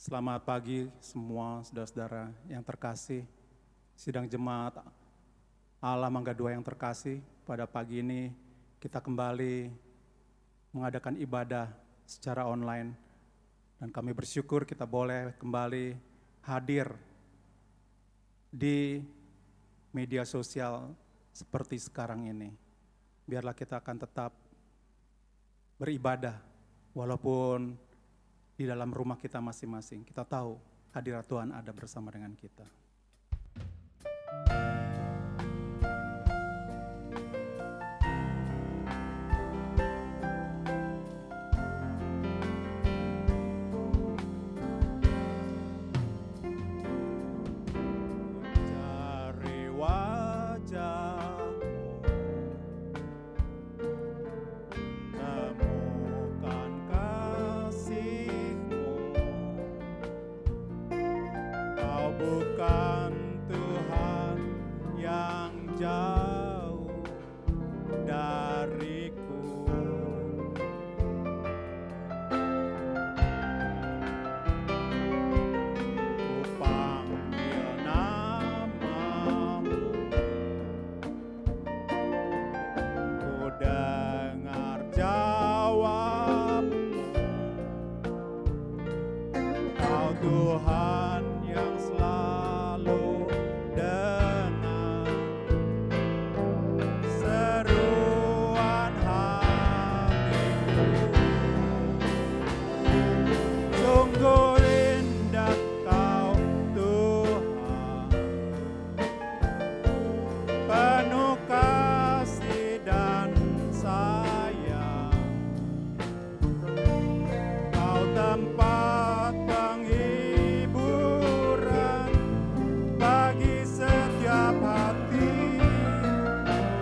Selamat pagi semua saudara-saudara yang terkasih. Sidang jemaat Allah Mangga Dua yang terkasih, pada pagi ini kita kembali mengadakan ibadah secara online. Dan kami bersyukur kita boleh kembali hadir di media sosial seperti sekarang ini. Biarlah kita akan tetap beribadah walaupun di dalam rumah kita masing-masing. Kita tahu hadirat Tuhan ada bersama dengan kita. Cari wajah-Mu, temukan kasih-Mu. Kau bukan Tuhan yang jauh dariku. Ku panggil namamu, ku dengar jawabmu. Kau Tuhan yang selalu dengar seruan hatiku. Sungguh indah Kau Tuhan, penuh kasih dan sayang. Kau tempat penghiburan bagi setiap hati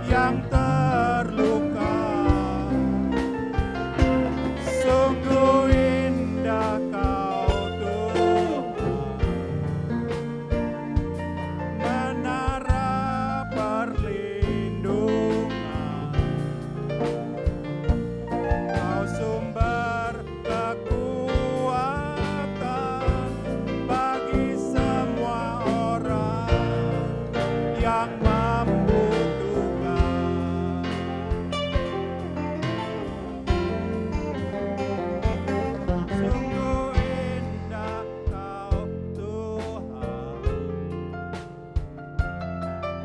yang terluka. Sungguh indah Kau Tuhan, menara perlindungan. Kau sumber kekuatan bagi semua orang yang membutuhkan. Sungguh indah Kau Tuhan,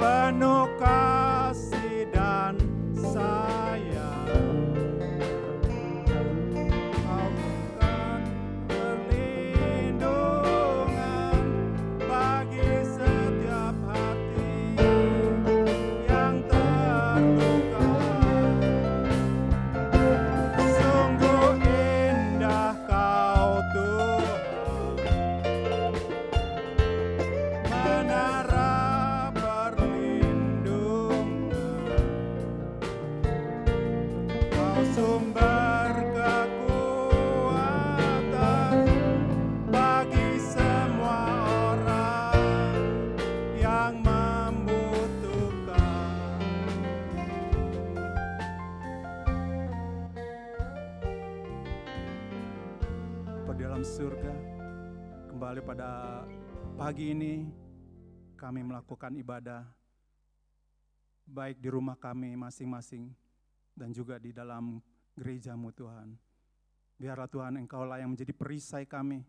penuh kasih dan sayang. Kau bukan perlindungan bagi setiap hati yang terluka. Sungguh indah Kau Tuhan, menara perlindungan. Kau sumber kekuatan bagi semua orang yang membutuhkan. Bapa di dalam surga, kembali pada pagi ini kami melakukan ibadah baik di rumah kami masing-masing dan juga di dalam gereja-Mu Tuhan. Biarlah Tuhan Engkaulah yang menjadi perisai kami,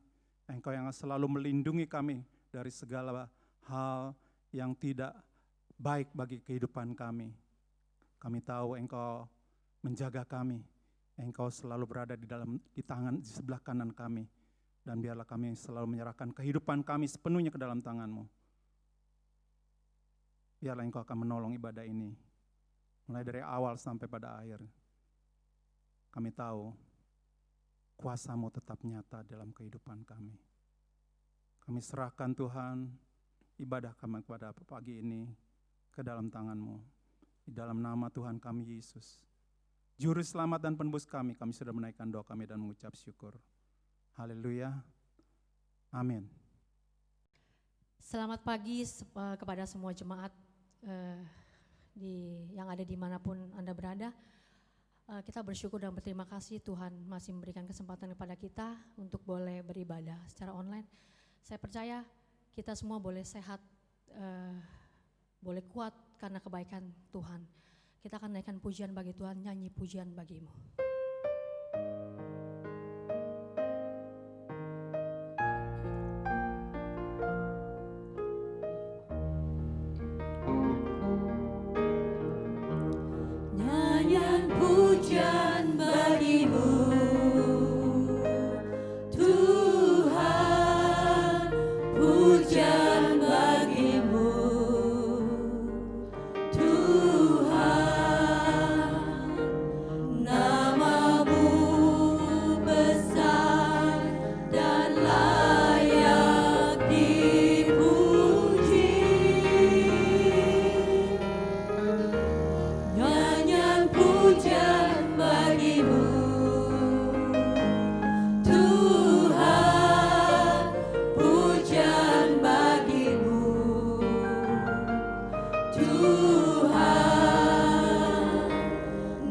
Engkau yang selalu melindungi kami dari segala hal yang tidak baik bagi kehidupan kami. Kami tahu Engkau menjaga kami, Engkau selalu berada di sebelah kanan kami, dan biarlah kami selalu menyerahkan kehidupan kami sepenuhnya ke dalam tangan-Mu. Biarlah Engkau akan menolong ibadah ini, mulai dari awal sampai pada akhir. Kami tahu kuasa-Mu tetap nyata dalam kehidupan kami. Kami serahkan Tuhan ibadah kami pada pagi ini ke dalam tangan-Mu. Di dalam nama Tuhan kami Yesus, Juru Selamat dan Penebus kami sudah menaikkan doa kami dan mengucap syukur. Haleluya. Amin. Selamat pagi kepada semua jemaat yang ada dimanapun Anda berada. Kita bersyukur dan berterima kasih Tuhan masih memberikan kesempatan kepada kita untuk boleh beribadah secara online. Saya percaya kita semua boleh sehat, boleh kuat karena kebaikan Tuhan. Kita akan naikkan pujian bagi Tuhan, nyanyi pujian bagimu. Nyanyian pujian bagimu, Tuhan, pujian bagimu, Tuhan, namamu besar dan layak dipuji. Nyanyian pujian bagimu, Tuhan, pujian bagimu, Tuhan,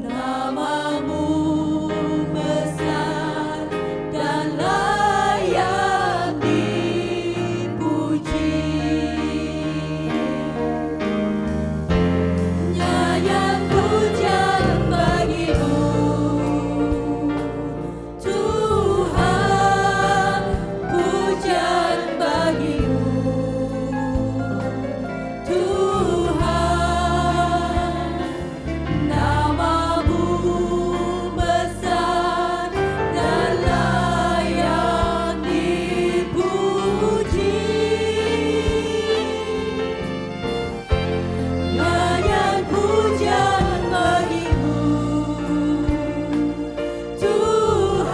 namamu besar dan layak dipuji. Nyanyian pujian bagimu, Tuhan, pujian bagimu, Tuhan, namamu besar dan layak dipuji. Nyanyian pujian bagimu, Tuhan,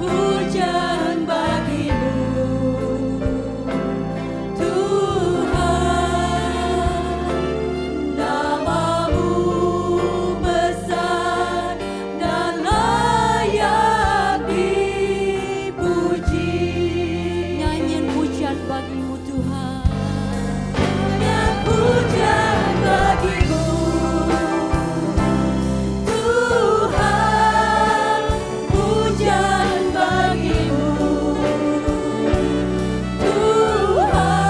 pujian bagimu, Tuhan, namamu besar dan layak dipuji. Nyanyian pujian bagimu, Tuhan. Nyanyian pujian bagimu, Tuhan, pujian bagimu, Tuhan,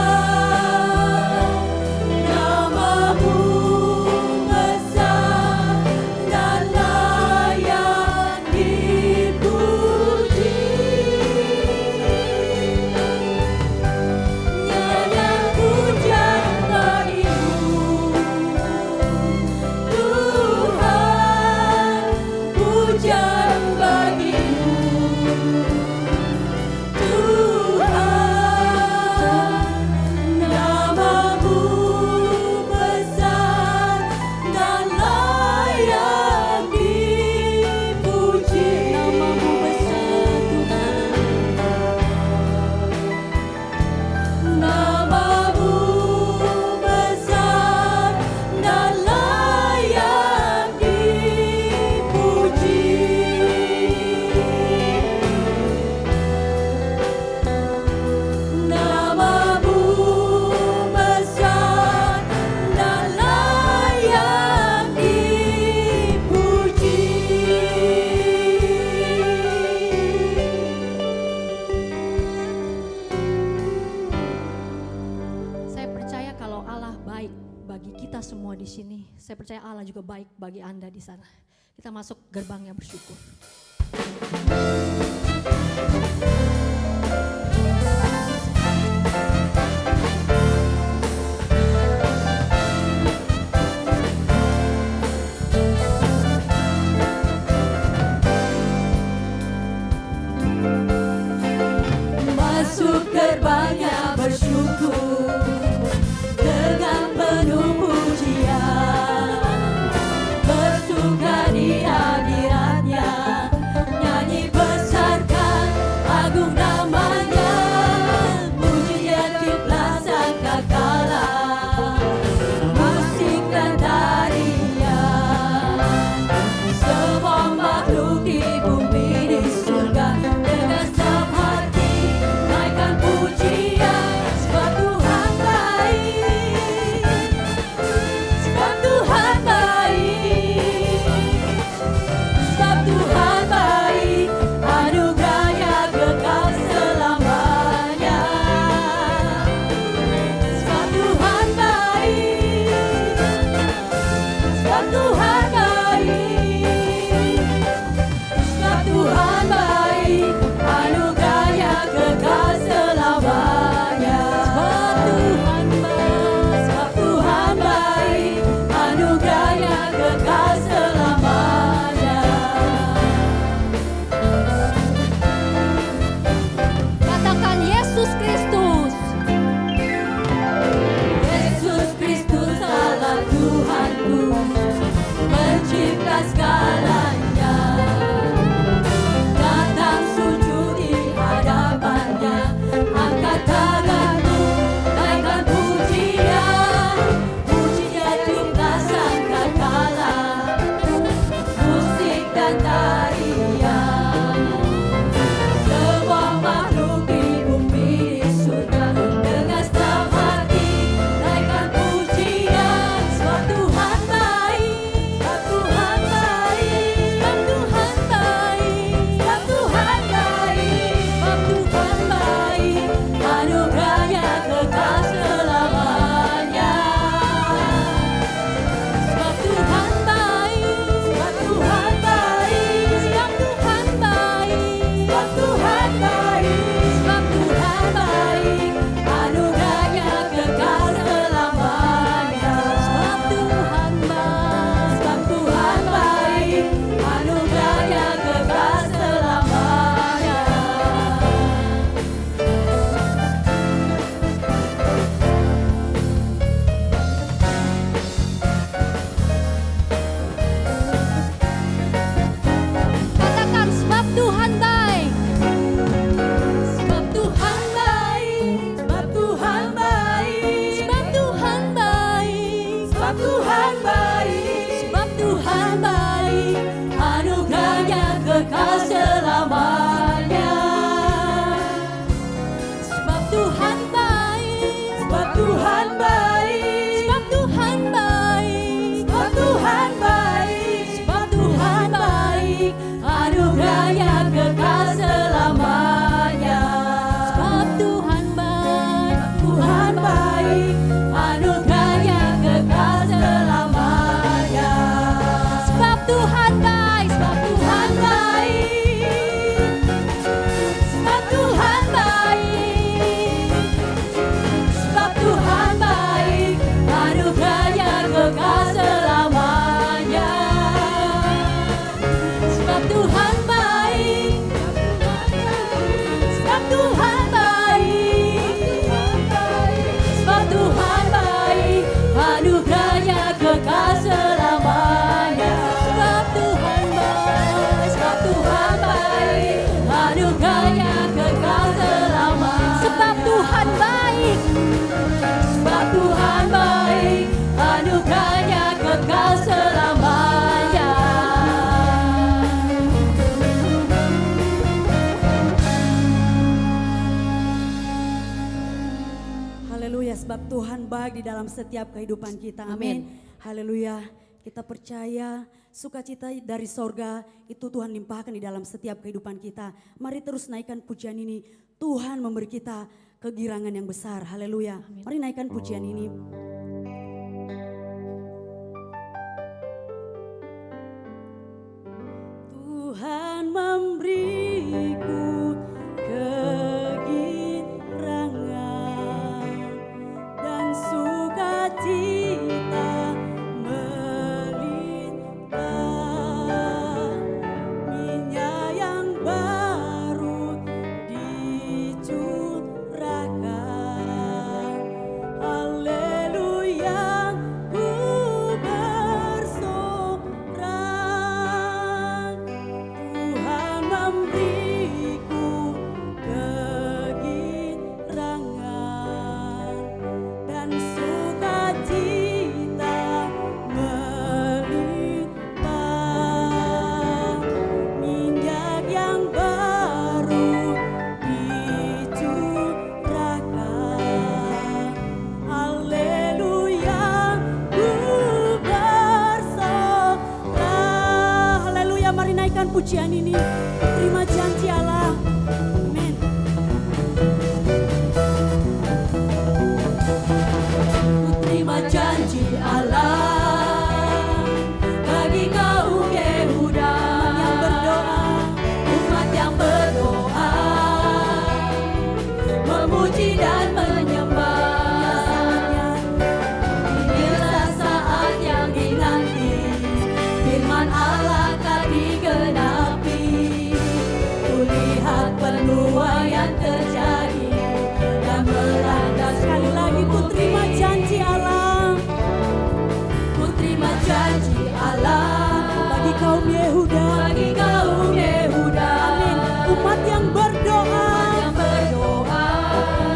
namamu besar dan layak dipuji. Nyanyian pujian bagimu, Tuhan, pujian bagimu, Tuhan, namamu besar dan layak dipuji. Namamu besar, Tuhan. Namamu besar dan layak dipuji. Namamu besar dan layak dipuji. Saya percaya kalau Allah baik bagi kita semua di sini, saya percaya Allah juga baik bagi Anda di sana. Kita masuk gerbangnya bersyukur. Masuk gerbangnya bersyukur dengan penuh pujian, bersuka di hadiratnya Tuhan baik. Sebab Tuhan baik, sebab Tuhan baik, Sebab Tuhan baik. sebab Tuhan baik, sebab Tuhan baik, anugerahnya kekal selamanya. Sebab Tuhan baik. Sebab Tuhan baik, Sebab Tuhan baik. sebab Tuhan baik, sebab Tuhan baik, anugerahnya kekal selamanya. Sebab Tuhan baik. Tuhan baik, anugerahnya kekal selamanya. Sebab Tuhan baik. Sebab Tuhan baik, sebab Tuhan baik, sebab Tuhan baik, anugerahnya kekal selamanya. Sebab Tuhan baik, sebab Tuhan baik, sebab Tuhan baik, anugerahnya kekal selamanya. Sebab Tuhan baik, sebab Tuhan baik, anugerahnya kekal selamanya. Sebab Tuhan baik. Sebab Tuhan baik, anugerahnya kekal selamanya. Haleluya, sebab Tuhan baik di dalam setiap kehidupan kita. Amin. Haleluya. Kita percaya sukacita dari sorga itu Tuhan limpahkan di dalam setiap kehidupan kita. Mari terus naikkan pujian ini. Tuhan memberi kita kegirangan yang besar. Haleluya. Mari naikkan pujian ini. Tuhan memberiku kegirangan dan sukacita melimpah, minyak yang baru dicurahkan. Haleluya, ku bersorak. Tuhan memberiku kegirangan dan sukacita melimpah, minyak yang baru dicurahkan. Haleluya, ku bersorak. Haleluya, mari naikkan pujian ini. Terima janji Allah. Amin. Terima janji Allah bagi kaum Yehuda Yang berdoa, umat yang berdoa, memuji dan menyembah. Inilah saat yang dinanti, firman Allah telah digenapi. Kulihat penuaian terjadi dan melanda sekali lagi ku terima janji Allah Ku terima janji Allah bagi kaum Yehuda. bagi kaum Yehuda. Amin. Umat yang berdoa, Yang berdoa,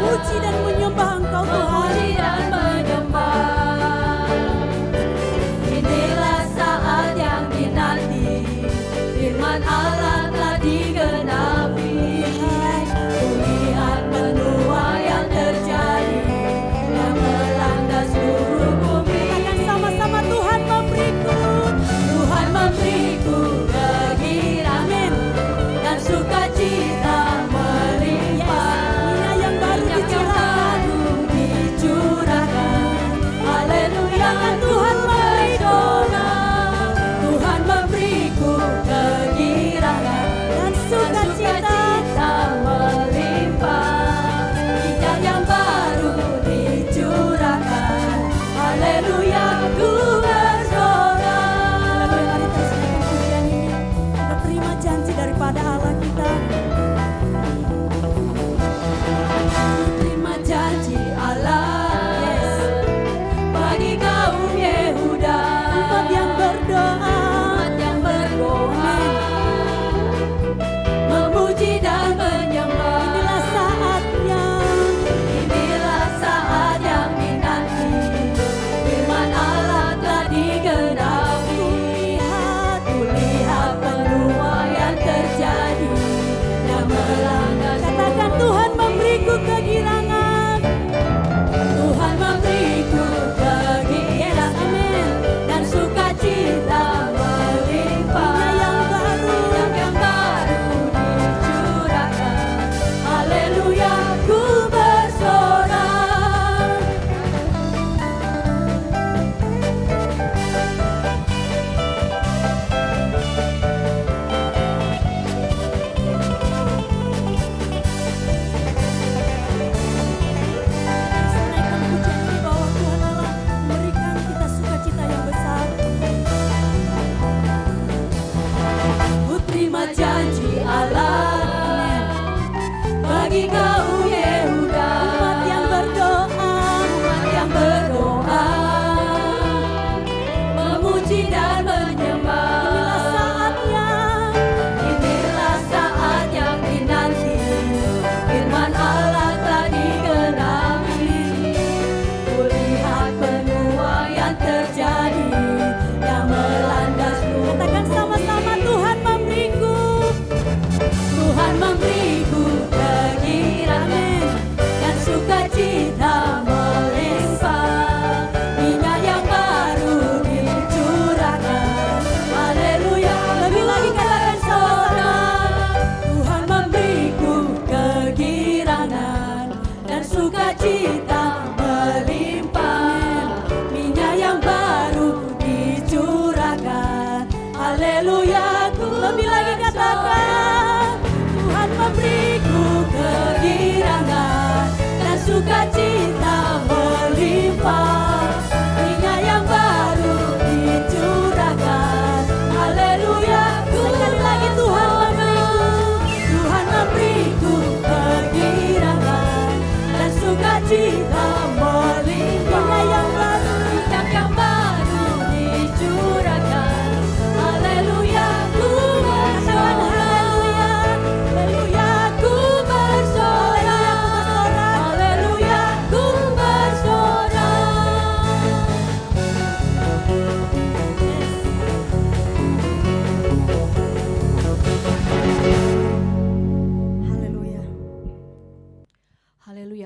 puji dan menyembah Engkau Tuhan. memuji dan menyembah. Inilah saat yang dinanti, firman Allah telah digenapi. Kulihat penuaian terjadi yang melanda seluruh bumi. Katakan sama-sama, Tuhan memberiku. Tuhan memberiku kegirangan dan sukacita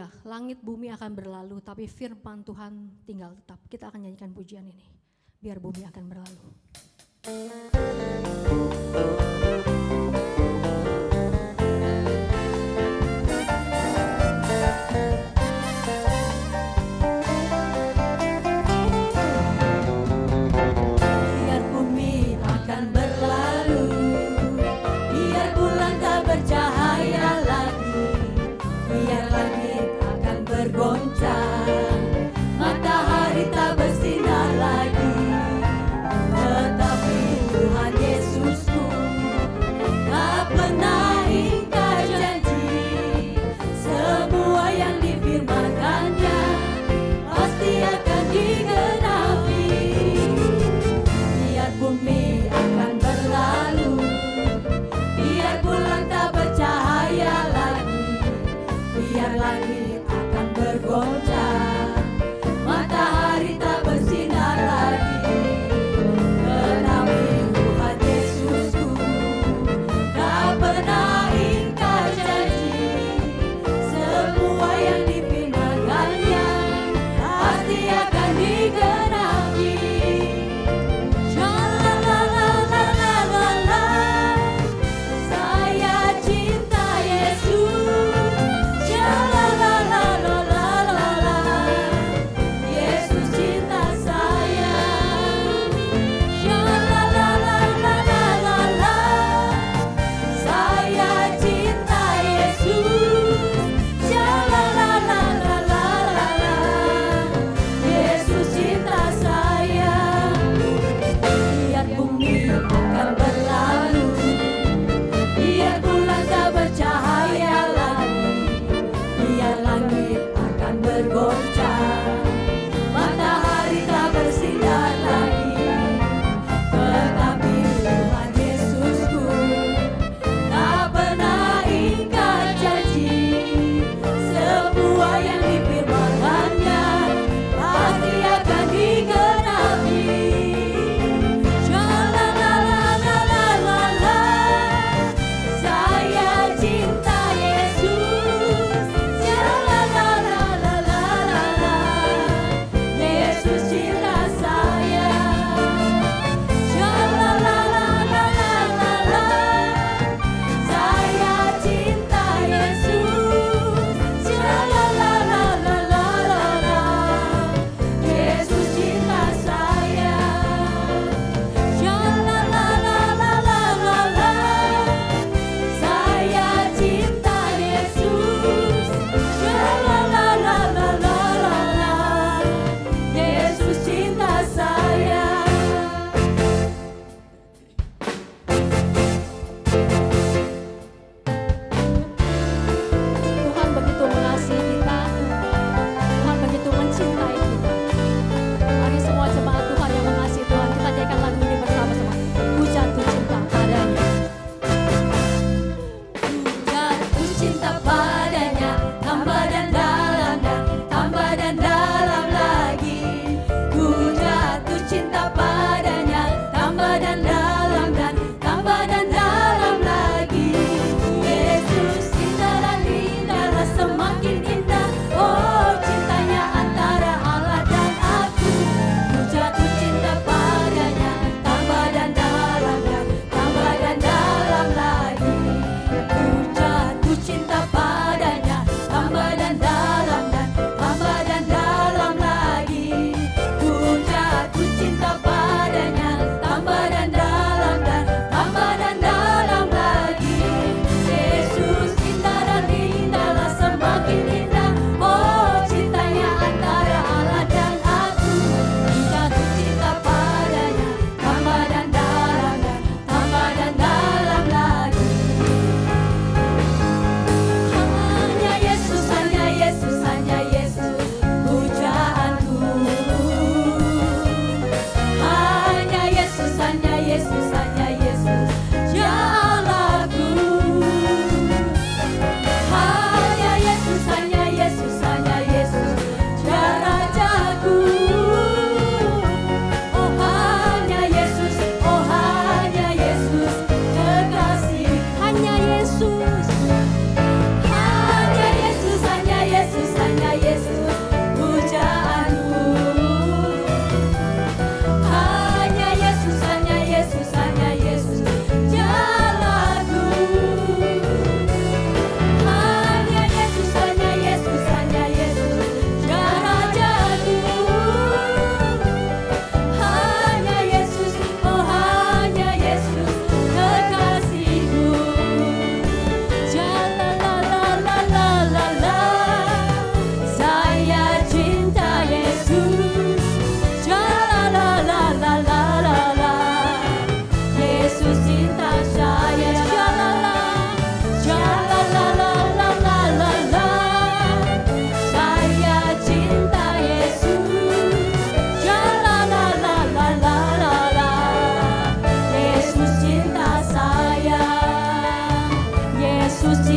Haleluya. Langit bumi akan berlalu, tapi firman Tuhan tinggal tetap. Kita akan nyanyikan pujian ini. Biar bumi akan berlalu. Biar bumi akan berlalu, biar bulan tak bercahaya lagi, biar langit akan bergoncang, matahari tak bersinar lagi. Tetapi Tuhan Yesusku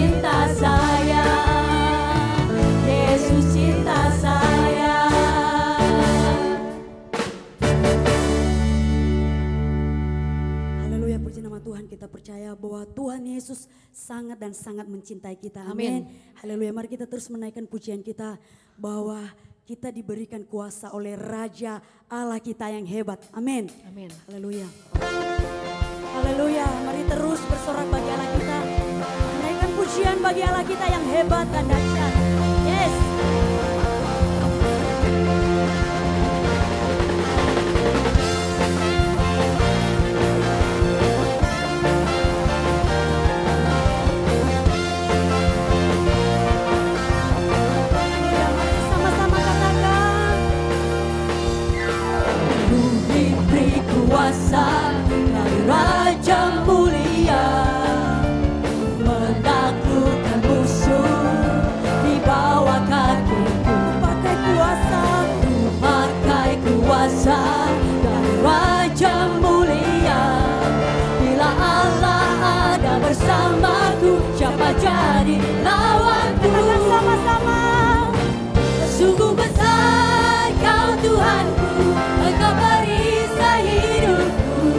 cinta saya, Yesus cinta saya. Haleluya, puji nama Tuhan. Kita percaya bahwa Tuhan Yesus sangat dan sangat mencintai kita. Amin. Haleluya, mari kita terus menaikkan pujian kita bahwa kita diberikan kuasa oleh Raja Allah kita yang hebat. Amin. Amin. Haleluya. Haleluya, mari terus bersorak bagi Allah kita. Menaikkan pujian bagi Allah kita yang hebat dan dahsyat. Yes. Ya, mari sama-sama katakan. Ku diberi kuasa dari Raja mulia, menaklukkan musuh di bawah kakiku. Pakai kuasa, Ku pakai kuasa dari Raja mulia. Bila Allah ada bersamaku, siapa jadi lawanku? katakan sama-sama. Sungguh besar Kau Tuhanku, Engkau perisai hidupku.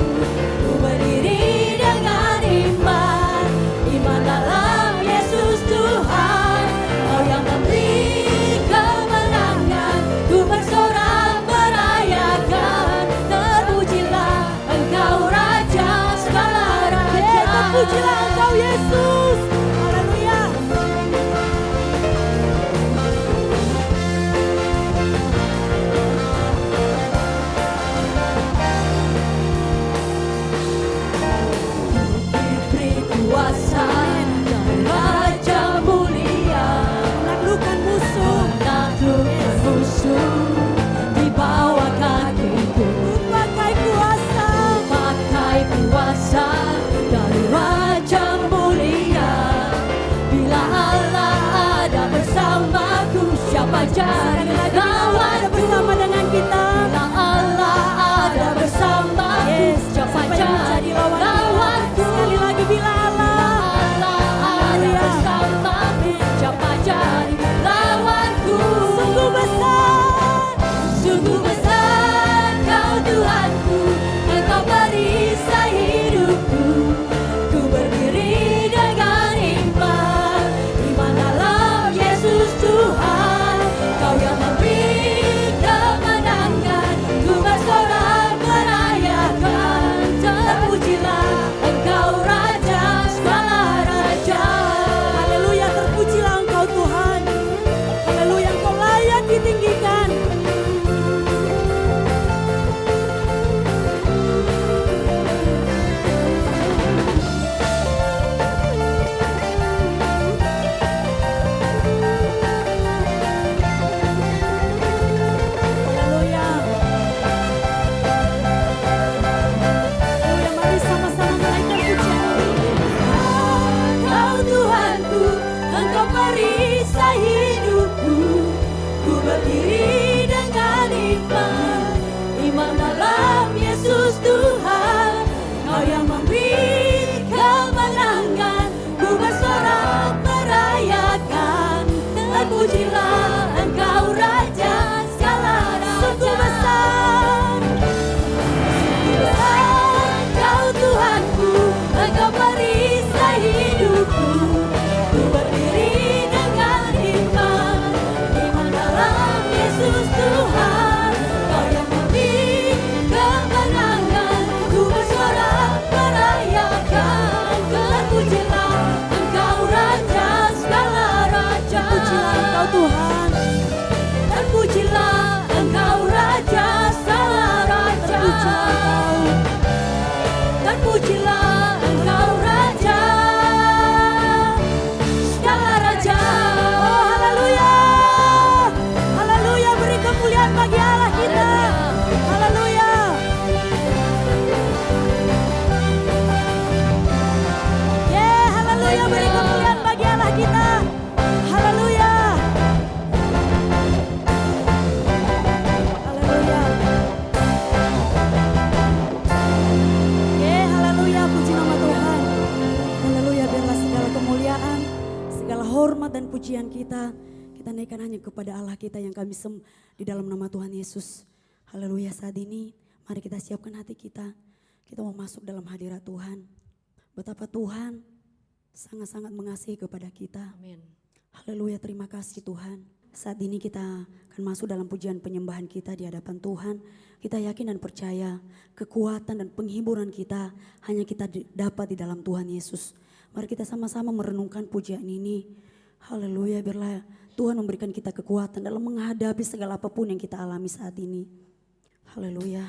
Ku berdiri dengan iman, iman dalam Yesus Tuhan. Kau yang memberi kemenangan, ku bersorak merayakan. Terpujilah Engkau Raja segala raja. Terpujilah Engkau Yesus. Haleluya. Diberi kuasa dari Raja mulia, Menaklukkan musuh. menaklukkan musuh di bawah kakiku. Pakai kuasa, Pakai kuasa dari Raja mulia. Bila Allah ada bersamaku, siapa jadi ada lawanku? bersama dengan kita. Bila Allah ada bersamaku, Yes, siapa siapa yang jadi menjadi lawanku? lawanku? Sekali lagi bila Allah. Allah ada Haleluya. bersamaku, siapa jadi lawanku? Sungguh besar. Sungguh besar Kau Tuhanku, Engkau perisai hidupku. Ku berdiri dengan iman, iman dalam Yesus Tuhan. Kau yang memberi kemenangan, ku bersorak merayakan. Terpujilah Engkau Raja segala raja. Haleluya, terpujilah Engkau Tuhan. Haleluya, Engkau layak ditinggikan. Haleluya. Haleluya, mari sama-sama menaikkan pujian ini. Kau Tuhanku, Engkau perisai hidupku. Ku berdiri dengan iman, iman dalam Yesus Tuhan. Kau yang memberi kemenangan, ku bersorak merayakan. Terpujilah Engkau Raja segala raja. Sungguh besar. Besar Kau Tuhanku, Engkau perisai hidupku. Ku berdiri dengan iman, iman dalam Yesus Tuhan. Kau yang memberi kemenangan, ku bersorak merayakan. Terpujilah Engkau Raja segala raja. Pujilah Engkau Tuhan. hormat dan pujian kita naikkan hanya kepada Allah kita yang kami di dalam nama Tuhan Yesus. Haleluya. Saat ini mari kita siapkan hati kita. Kita mau masuk dalam hadirat Tuhan. Betapa Tuhan sangat-sangat mengasihi kepada kita. Amin. Haleluya, terima kasih Tuhan. Saat ini kita akan masuk dalam pujian penyembahan kita di hadapan Tuhan. Kita yakin dan percaya kekuatan dan penghiburan kita hanya kita dapat di dalam Tuhan Yesus. Mari kita sama-sama merenungkan pujian ini. Haleluya, biarlah Tuhan memberikan kita kekuatan dalam menghadapi segala apapun yang kita alami saat ini. Haleluya.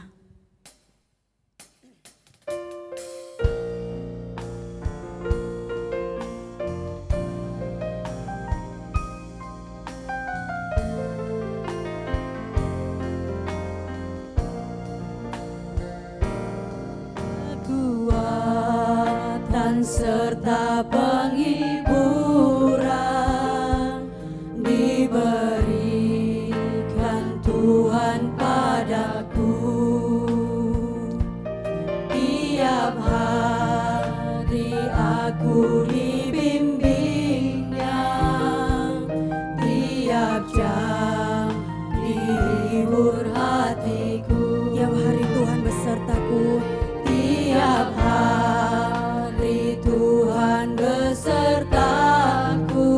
Kekuatan serta penghiburan diberikan Tuhan padaku. Tiap hari aku dibimbingnya, tiap jam dihibur hatiku. Tiap hari Tuhan besertaku. Tiap hari Tuhan besertaku,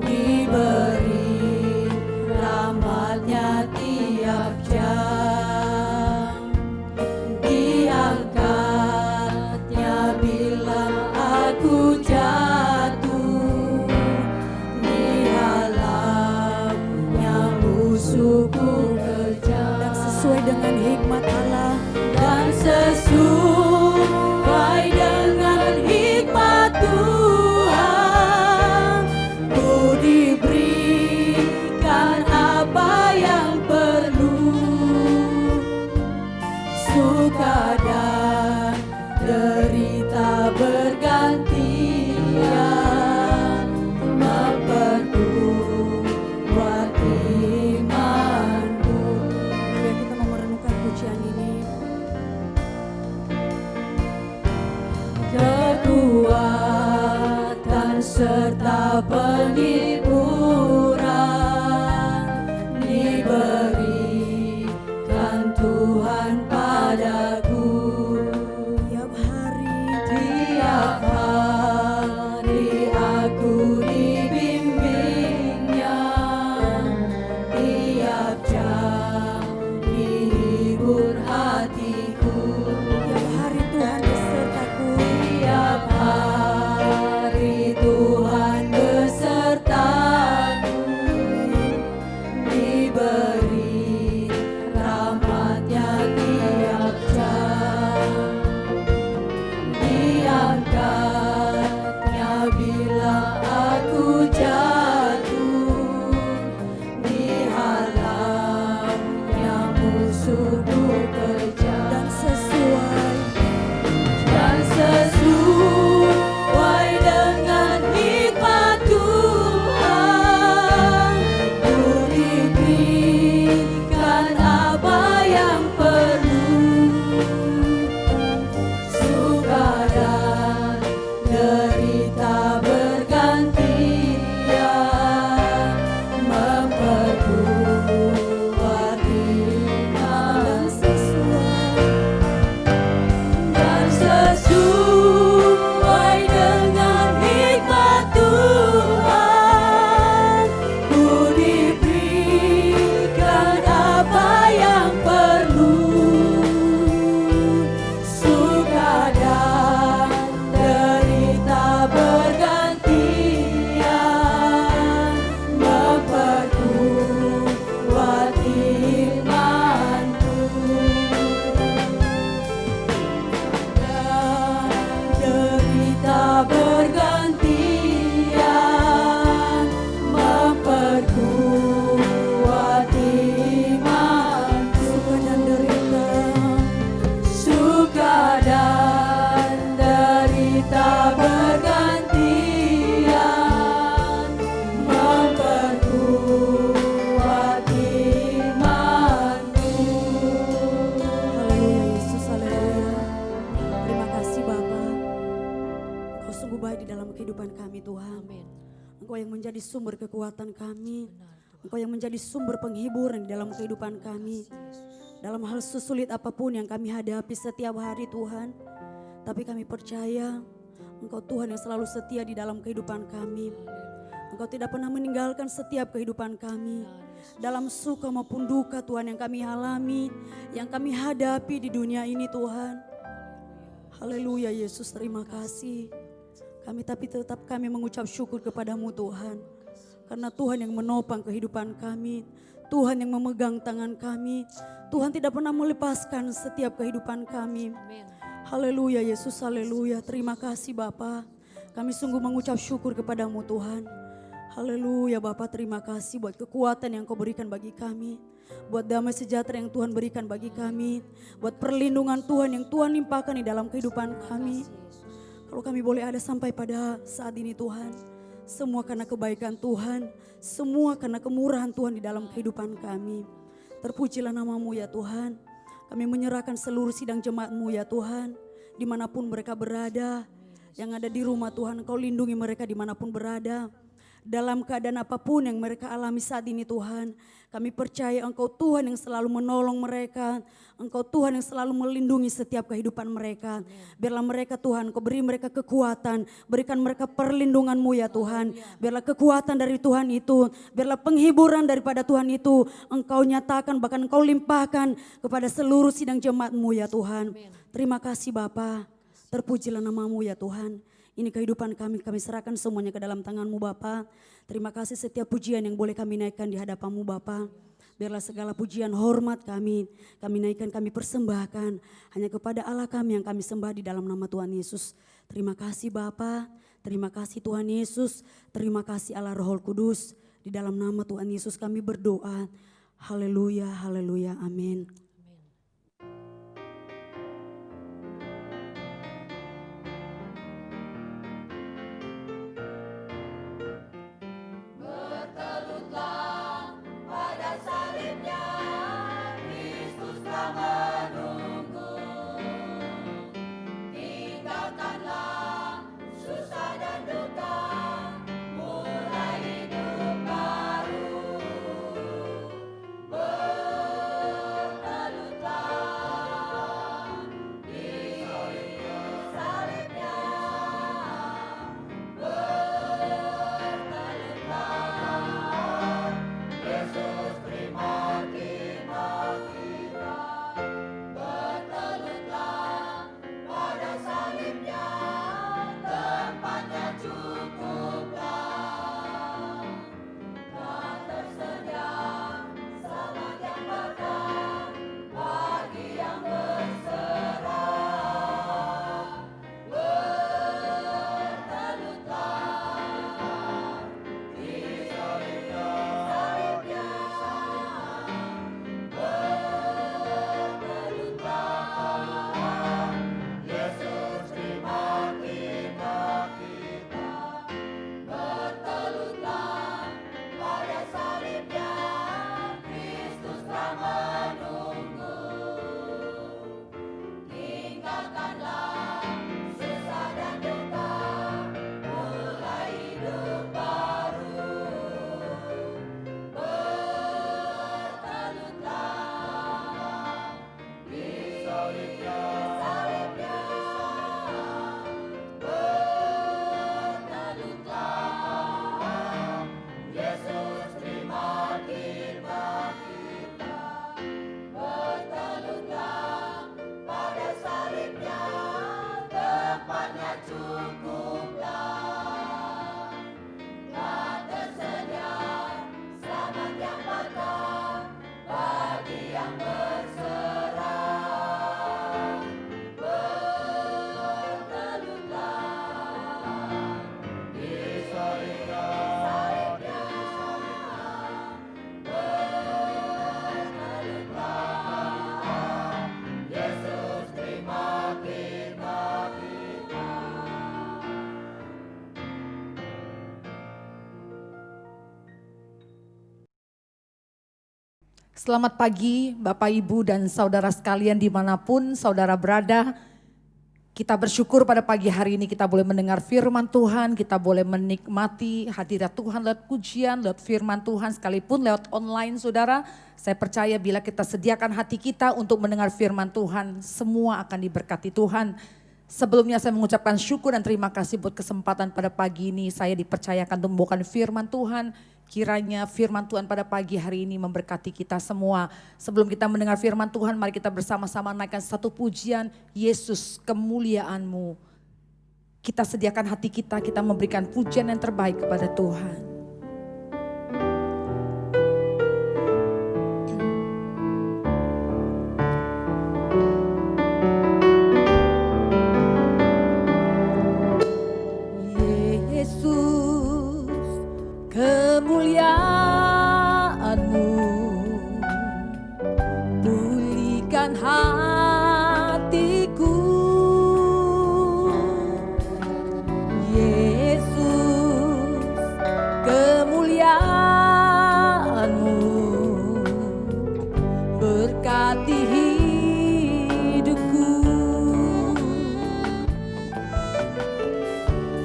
diberi rahmat-Nya tiap jam, diangkat-Nya bila aku jatuh, dihalau-Nya musuhku kejam. Dan sesuai dengan hikmat Allah, Dan sesuai dengan hikmat Tuhan, ku diberikan apa yang perlu, suka dan derita bergantian, memperkuat imanku. mari kita mau merenungkan pujian ini. Kekuatan serta penghiburan diberikan Tuhan padaku. Tiap hari aku dibimbingnya, tiap jam dihibur hatiku. tiap hari Tuhan besertaku. Tiap hari Tuhan besertaku, Tuhan. Amin. Engkau yang menjadi sumber kekuatan kami. Benar Tuhan. Engkau yang menjadi sumber penghiburan di dalam kehidupan kami. Dalam hal sesulit apapun yang kami hadapi setiap hari Tuhan. Tapi kami percaya Engkau Tuhan yang selalu setia di dalam kehidupan kami. Engkau tidak pernah meninggalkan setiap kehidupan kami. Dalam suka maupun duka Tuhan yang kami alami, yang kami hadapi di dunia ini Tuhan. Haleluya Yesus, terima kasih. Tapi tetap kami mengucap syukur kepadamu Tuhan. Karena Tuhan yang menopang kehidupan kami. Tuhan yang memegang tangan kami. Tuhan tidak pernah melepaskan setiap kehidupan kami. Amin. Haleluya Yesus, haleluya. Terima kasih Bapa. Kami sungguh mengucap syukur kepadamu Tuhan. Haleluya Bapa, terima kasih buat kekuatan yang Kau berikan bagi kami. Buat damai sejahtera yang Tuhan berikan bagi kami. Buat perlindungan Tuhan yang Tuhan limpahkan di dalam kehidupan kami. Kalau kami boleh ada sampai pada saat ini Tuhan. Semua karena kebaikan Tuhan. Semua karena kemurahan Tuhan di dalam kehidupan kami. Terpujilah namamu ya Tuhan. Kami menyerahkan seluruh sidang jemaat-Mu ya Tuhan. Dimanapun mereka berada. Yang ada di rumah Tuhan, Kau lindungi mereka dimanapun berada. Dalam keadaan apapun yang mereka alami saat ini Tuhan. Kami percaya Engkau Tuhan yang selalu menolong mereka. Engkau Tuhan yang selalu melindungi setiap kehidupan mereka. Biarlah mereka Tuhan, Kau beri mereka kekuatan. Berikan mereka perlindungan-Mu ya Tuhan. Biarlah kekuatan dari Tuhan itu. Biarlah penghiburan daripada Tuhan itu. Engkau nyatakan bahkan Engkau limpahkan kepada seluruh sidang jemaat-Mu ya Tuhan. Terima kasih Bapa. Terpujilah namamu ya Tuhan. Ini kehidupan kami serahkan semuanya ke dalam tangan-Mu Bapa. Terima kasih setiap pujian yang boleh kami naikkan di hadapan-Mu Bapa. Biarlah segala pujian hormat kami naikkan, kami persembahkan hanya kepada Allah kami yang kami sembah di dalam nama Tuhan Yesus. Terima kasih Bapa, terima kasih Tuhan Yesus, terima kasih Allah Roh Kudus. Di dalam nama Tuhan Yesus kami berdoa. Haleluya, haleluya, amin. Selamat pagi Bapak Ibu dan saudara sekalian dimanapun saudara berada. Kita bersyukur pada pagi hari ini kita boleh mendengar firman Tuhan, kita boleh menikmati hadirat Tuhan lewat pujian, lewat firman Tuhan sekalipun lewat online saudara. Saya percaya bila kita sediakan hati kita untuk mendengar firman Tuhan, semua akan diberkati Tuhan. Sebelumnya saya mengucapkan syukur dan terima kasih buat kesempatan pada pagi ini saya dipercayakan untuk membawakan firman Tuhan. Kiranya firman Tuhan pada pagi hari ini memberkati kita semua. Sebelum kita mendengar firman Tuhan, mari kita bersama-sama naikkan satu pujian, Yesus kemuliaan-Mu. Kita sediakan hati kita memberikan pujian yang terbaik kepada Tuhan. Kemuliaan-Mu pulihkan hatiku, Yesus. Kemuliaan-Mu berkati hidupku,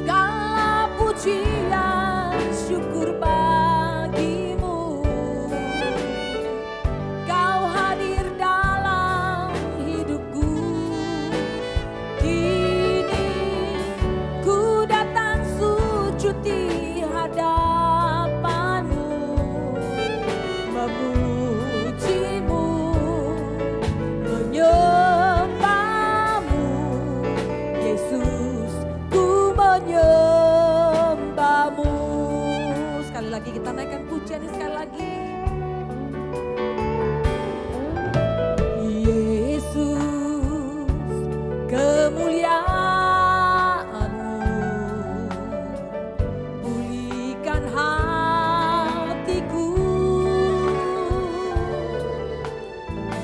segala pujian syukur bagimu, Kau hadir dalam hidupku. Kini ku datang sujud di hadapan-Mu, memuji-Mu, menyembah-Mu, Yesus, ku menyembah-Mu. Sekali lagi kita naikkan pujian ini sekali lagi. Yesus, kemuliaan-Mu pulihkan hatiku,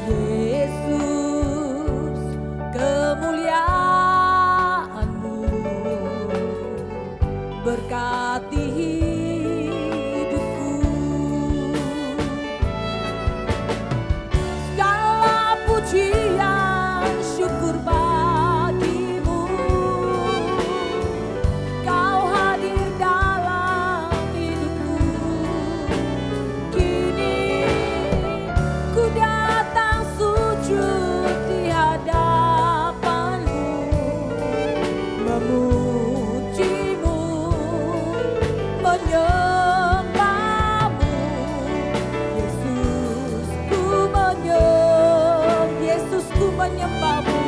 Yesus. Kemuliaan-Mu berkati hidupku, segala pujian syukur bagimu, Kau hadir dalam hidupku. Kini ku datang sujud di hadapan-Mu, memuji-Mu, menyembah-Mu, Yesus, Yesus, ku menyembah-Mu,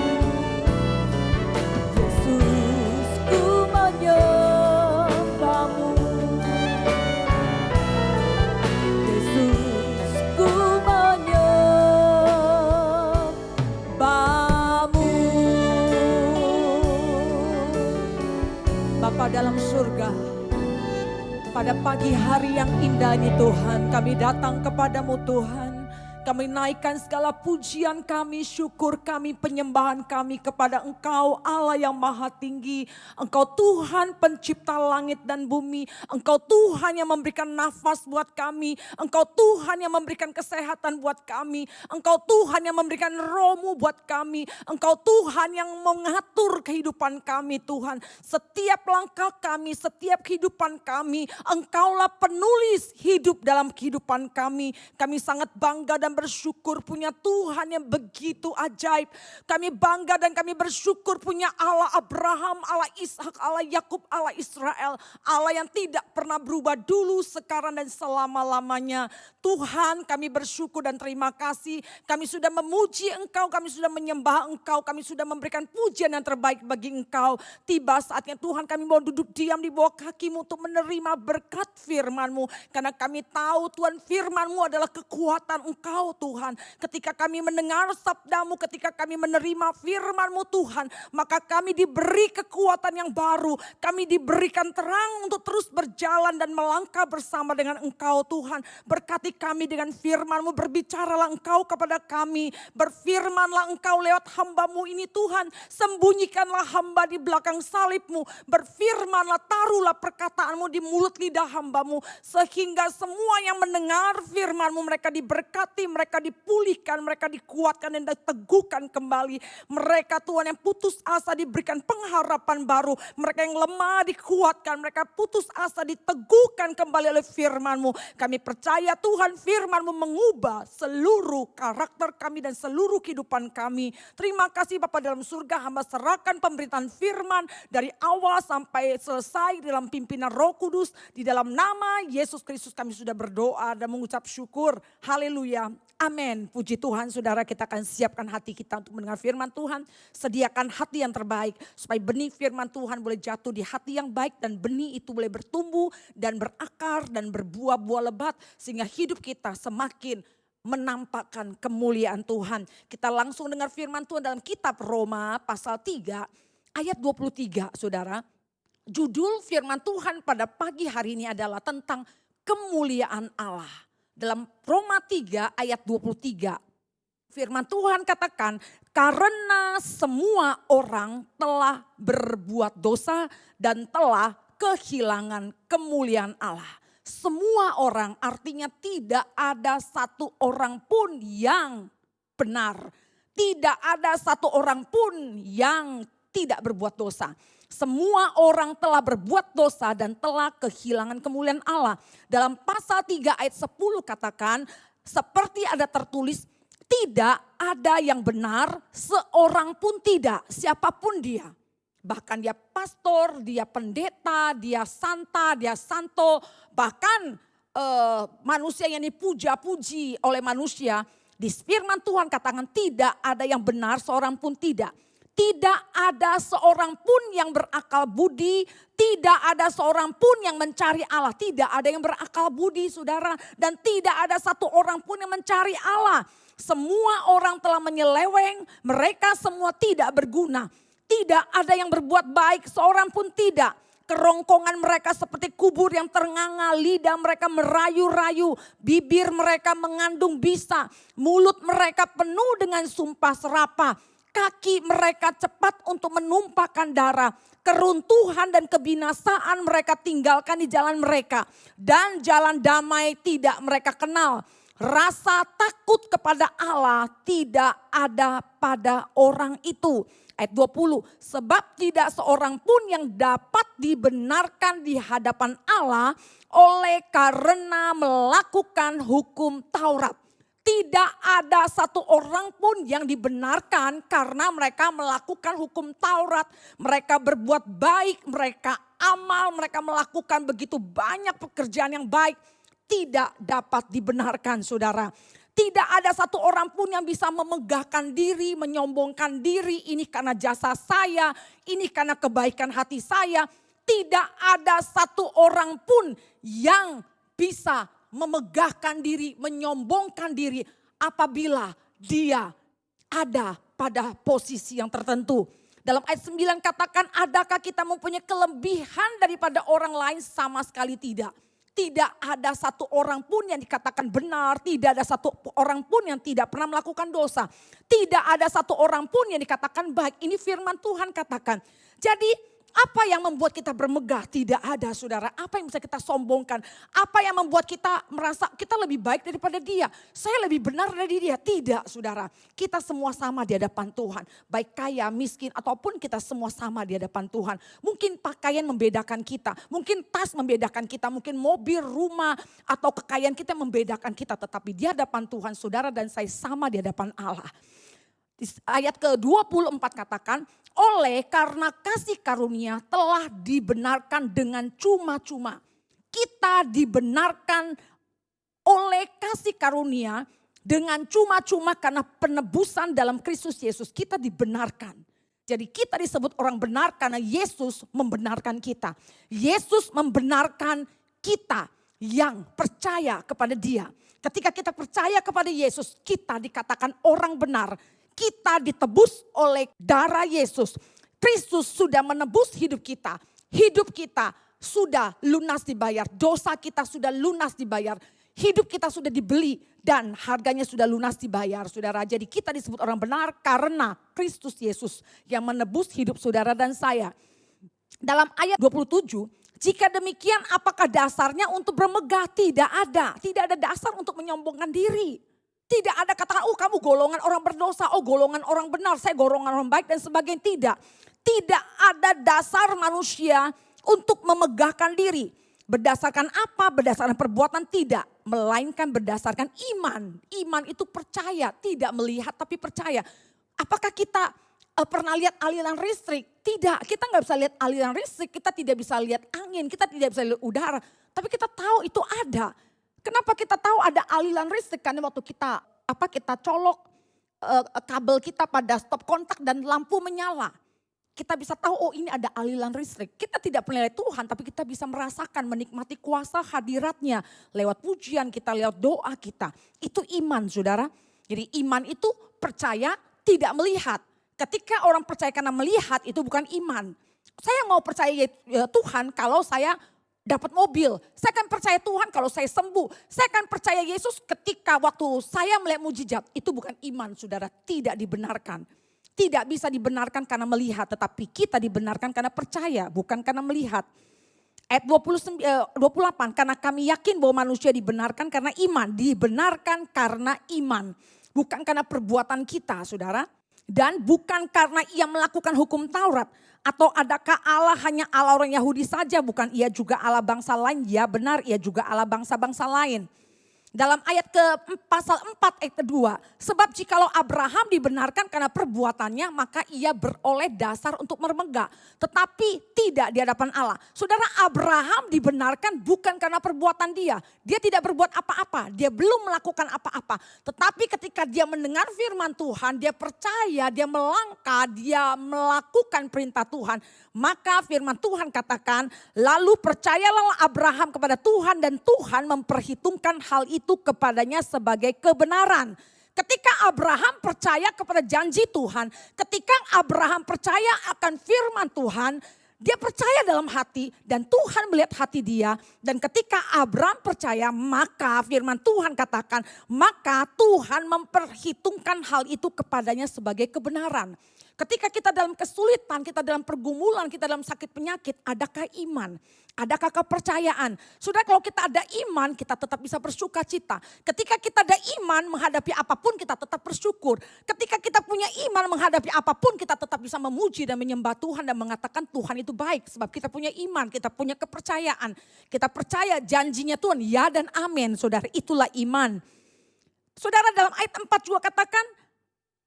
Yesus, ku menyembah-Mu, Yesus, ku menyembah-Mu. Bapa dalam surga, pada pagi hari yang indah ini Tuhan, kami datang kepadamu Tuhan. Kami naikkan segala pujian kami, syukur kami, penyembahan kami kepada Engkau Allah yang maha tinggi. Engkau Tuhan pencipta langit dan bumi. Engkau Tuhan yang memberikan nafas buat kami. Engkau Tuhan yang memberikan kesehatan buat kami. Engkau Tuhan yang memberikan roh-Mu buat kami. Engkau Tuhan yang mengatur kehidupan kami Tuhan. Setiap langkah kami, setiap kehidupan kami, Engkaulah penulis hidup dalam kehidupan kami. Kami sangat bangga dan bersyukur punya Tuhan yang begitu ajaib. Kami bangga dan kami bersyukur punya Allah Abraham, Allah Ishak, Allah Yakub, Allah Israel. Allah yang tidak pernah berubah dulu, sekarang dan selama-lamanya. Tuhan, kami bersyukur dan terima kasih. Kami sudah memuji Engkau, kami sudah menyembah Engkau, kami sudah memberikan pujian yang terbaik bagi Engkau. Tiba saatnya Tuhan, kami mau duduk diam di bawah kaki-Mu untuk menerima berkat firman-Mu. Karena kami tahu Tuhan, firman-Mu adalah kekuatan Engkau Tuhan. Ketika kami mendengar sabda-Mu, ketika kami menerima firman-Mu Tuhan, maka kami diberi kekuatan yang baru. Kami diberikan terang untuk terus berjalan dan melangkah bersama dengan Engkau Tuhan. Berkati kami dengan firman-Mu, berbicaralah Engkau kepada kami. Berfirmanlah Engkau lewat hamba-Mu ini Tuhan. Sembunyikanlah hamba di belakang salib-Mu. Berfirmanlah, taruhlah perkataan-Mu di mulut lidah hamba-Mu. Sehingga semua yang mendengar firman-Mu mereka diberkati, mereka dipulihkan, mereka dikuatkan dan diteguhkan kembali. Mereka Tuhan yang putus asa diberikan pengharapan baru. Mereka yang lemah dikuatkan, mereka putus asa diteguhkan kembali oleh firman-Mu. Kami percaya Tuhan firman-Mu mengubah seluruh karakter kami dan seluruh kehidupan kami. Terima kasih Bapa dalam surga, hamba serahkan pemberitaan firman dari awal sampai selesai dalam pimpinan Roh Kudus. Di dalam nama Yesus Kristus kami sudah berdoa dan mengucap syukur. Haleluya. Amin. Puji Tuhan, saudara, kita akan siapkan hati kita untuk mendengar firman Tuhan. Sediakan hati yang terbaik supaya benih firman Tuhan boleh jatuh di hati yang baik dan benih itu boleh bertumbuh dan berakar dan berbuah-buah lebat sehingga hidup kita semakin menampakkan kemuliaan Tuhan. Kita langsung dengar firman Tuhan dalam kitab Roma pasal 3 ayat 23, saudara. Judul firman Tuhan pada pagi hari ini adalah tentang kemuliaan Allah. Dalam Roma 3 ayat 23, firman Tuhan katakan, karena semua orang telah berbuat dosa dan telah kehilangan kemuliaan Allah. Semua orang artinya tidak ada satu orang pun yang benar. Tidak ada satu orang pun yang tidak berbuat dosa. Semua orang telah berbuat dosa dan telah kehilangan kemuliaan Allah. Dalam pasal 3 ayat 10 katakan, seperti ada tertulis, tidak ada yang benar, seorang pun tidak, siapapun dia. Bahkan dia pastor, dia pendeta, dia santa, dia santo, bahkan manusia yang dipuja-puji oleh manusia. Di firman Tuhan katakan tidak ada yang benar, seorang pun tidak. Tidak ada seorang pun yang berakal budi, tidak ada seorang pun yang mencari Allah. Tidak ada yang berakal budi, saudara, dan tidak ada satu orang pun yang mencari Allah. Semua orang telah menyeleweng, mereka semua tidak berguna. Tidak ada yang berbuat baik, seorang pun tidak. Kerongkongan mereka seperti kubur yang ternganga, lidah mereka merayu-rayu, bibir mereka mengandung bisa, mulut mereka penuh dengan sumpah serapah. Kaki mereka cepat untuk menumpahkan darah. Keruntuhan dan kebinasaan mereka tinggalkan di jalan mereka. Dan jalan damai tidak mereka kenal. Rasa takut kepada Allah tidak ada pada orang itu. Ayat 20, sebab tidak seorang pun yang dapat dibenarkan di hadapan Allah oleh karena melakukan hukum Taurat. Tidak ada satu orang pun yang dibenarkan karena mereka melakukan hukum Taurat. Mereka berbuat baik, mereka amal, mereka melakukan begitu banyak pekerjaan yang baik. Tidak dapat dibenarkan, saudara. Tidak ada satu orang pun yang bisa memegahkan diri, menyombongkan diri. Ini karena jasa saya, ini karena kebaikan hati saya. Tidak ada satu orang pun yang bisa memegahkan diri, menyombongkan diri apabila dia ada pada posisi yang tertentu. Dalam ayat 9 katakan, adakah kita mempunyai kelebihan daripada orang lain? Sama sekali tidak. Tidak ada satu orang pun yang dikatakan benar, tidak ada satu orang pun yang tidak pernah melakukan dosa. Tidak ada satu orang pun yang dikatakan baik. Ini firman Tuhan katakan. Jadi apa yang membuat kita bermegah? Tidak ada, saudara. Apa yang bisa kita sombongkan? Apa yang membuat kita merasa kita lebih baik daripada dia? Saya lebih benar dari dia? Tidak, saudara. Kita semua sama di hadapan Tuhan. Baik kaya, miskin, ataupun kita semua sama di hadapan Tuhan. Mungkin pakaian membedakan kita. Mungkin tas membedakan kita. Mungkin mobil, rumah, atau kekayaan kita membedakan kita. Tetapi di hadapan Tuhan, saudara dan saya sama di hadapan Allah. Ayat ke-24 katakan, oleh karena kasih karunia telah dibenarkan dengan cuma-cuma. Kita dibenarkan oleh kasih karunia dengan cuma-cuma karena penebusan dalam Kristus Yesus. Kita dibenarkan. Jadi kita disebut orang benar karena Yesus membenarkan kita. Yesus membenarkan kita yang percaya kepada Dia. Ketika kita percaya kepada Yesus, kita dikatakan orang benar. Kita ditebus oleh darah Yesus. Kristus sudah menebus hidup kita. Hidup kita sudah lunas dibayar. Dosa kita sudah lunas dibayar. Hidup kita sudah dibeli dan harganya sudah lunas dibayar, saudara. Jadi kita disebut orang benar karena Kristus Yesus yang menebus hidup saudara dan saya. Dalam ayat 27, jika demikian apakah dasarnya untuk bermegah? Tidak ada. Tidak ada dasar untuk menyombongkan diri. Tidak ada katakan, oh kamu golongan orang berdosa, oh golongan orang benar, saya golongan orang baik dan sebagainya. Tidak. Tidak ada dasar manusia untuk memegahkan diri. Berdasarkan apa? Berdasarkan perbuatan tidak. Melainkan berdasarkan iman. Iman itu percaya, tidak melihat tapi percaya. Apakah kita pernah lihat aliran listrik? Tidak, kita nggak bisa lihat aliran listrik, kita tidak bisa lihat angin, kita tidak bisa lihat udara. Tapi kita tahu itu ada. Kenapa kita tahu ada aliran listrik? Karena waktu kita colok kabel kita pada stop kontak dan lampu menyala. Kita bisa tahu, oh ini ada aliran listrik. Kita tidak pernah lihat Tuhan, tapi kita bisa merasakan, menikmati kuasa hadiratnya. Lewat pujian kita, lewat doa kita. Itu iman, saudara. Jadi iman itu percaya, tidak melihat. Ketika orang percaya karena melihat, itu bukan iman. Saya mau percaya Tuhan kalau saya dapat mobil. Saya akan percaya Tuhan kalau saya sembuh. Saya akan percaya Yesus ketika waktu saya melihat mujizat. Itu bukan iman, saudara. Tidak dibenarkan. Tidak bisa dibenarkan karena melihat. Tetapi kita dibenarkan karena percaya, bukan karena melihat. Ayat 28, karena kami yakin bahwa manusia dibenarkan karena iman. Dibenarkan karena iman. Bukan karena perbuatan kita, saudara. Dan bukan karena ia melakukan hukum Taurat. Atau adakah Allah hanya Allah orang Yahudi saja, bukan ia juga Allah bangsa lain? Ya benar, ia juga Allah bangsa-bangsa lain. Dalam ayat pasal 4 ayat kedua, sebab jikalau Abraham dibenarkan karena perbuatannya, maka ia beroleh dasar untuk bermegah. Tetapi tidak di hadapan Allah. Saudara, Abraham dibenarkan bukan karena perbuatan dia. Dia tidak berbuat apa-apa, dia belum melakukan apa-apa. Tetapi ketika dia mendengar firman Tuhan, dia percaya, dia melangkah, dia melakukan perintah Tuhan. Maka firman Tuhan katakan, lalu percayalah Abraham kepada Tuhan dan Tuhan memperhitungkan hal itu kepadanya sebagai kebenaran. Ketika Abraham percaya kepada janji Tuhan, ketika Abraham percaya akan firman Tuhan, dia percaya dalam hati dan Tuhan melihat hati dia. Dan ketika Abraham percaya, maka firman Tuhan katakan, maka Tuhan memperhitungkan hal itu kepadanya sebagai kebenaran. Ketika kita dalam kesulitan, kita dalam pergumulan, kita dalam sakit penyakit, adakah iman? Adakah kepercayaan? Sudah, kalau kita ada iman, kita tetap bisa bersuka cita. Ketika kita ada iman menghadapi apapun, kita tetap bersyukur. Ketika kita punya iman menghadapi apapun, kita tetap bisa memuji dan menyembah Tuhan dan mengatakan Tuhan itu baik. Sebab kita punya iman, kita punya kepercayaan. Kita percaya janjinya Tuhan, ya dan amin. Saudara, itulah iman. Saudara, dalam ayat 4 juga katakan,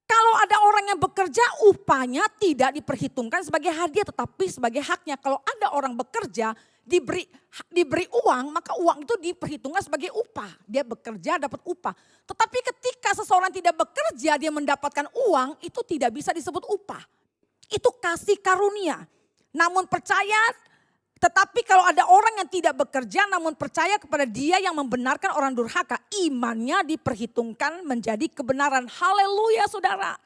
kalau ada orang yang bekerja, upahnya tidak diperhitungkan sebagai hadiah tetapi sebagai haknya. Kalau ada orang bekerja, diberi uang, maka uang itu diperhitungkan sebagai upah. Dia bekerja dapat upah. Tetapi ketika seseorang tidak bekerja, dia mendapatkan uang, itu tidak bisa disebut upah. Itu kasih karunia. Namun percaya, tetapi kalau ada orang yang tidak bekerja namun percaya kepada dia yang membenarkan orang durhaka, imannya diperhitungkan menjadi kebenaran. Haleluya, saudara.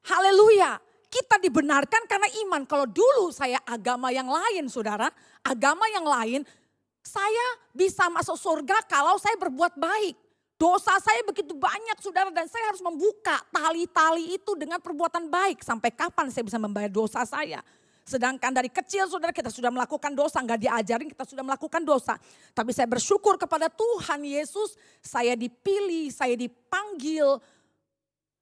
Haleluya. Kita dibenarkan karena iman. Kalau dulu saya agama yang lain, saudara. Agama yang lain, saya bisa masuk surga kalau saya berbuat baik. Dosa saya begitu banyak, saudara, dan saya harus membuka tali-tali itu dengan perbuatan baik. Sampai kapan saya bisa membayar dosa saya? Sedangkan dari kecil, saudara, kita sudah melakukan dosa, enggak diajarin, kita sudah melakukan dosa. Tapi saya bersyukur kepada Tuhan Yesus, saya dipilih, saya dipanggil,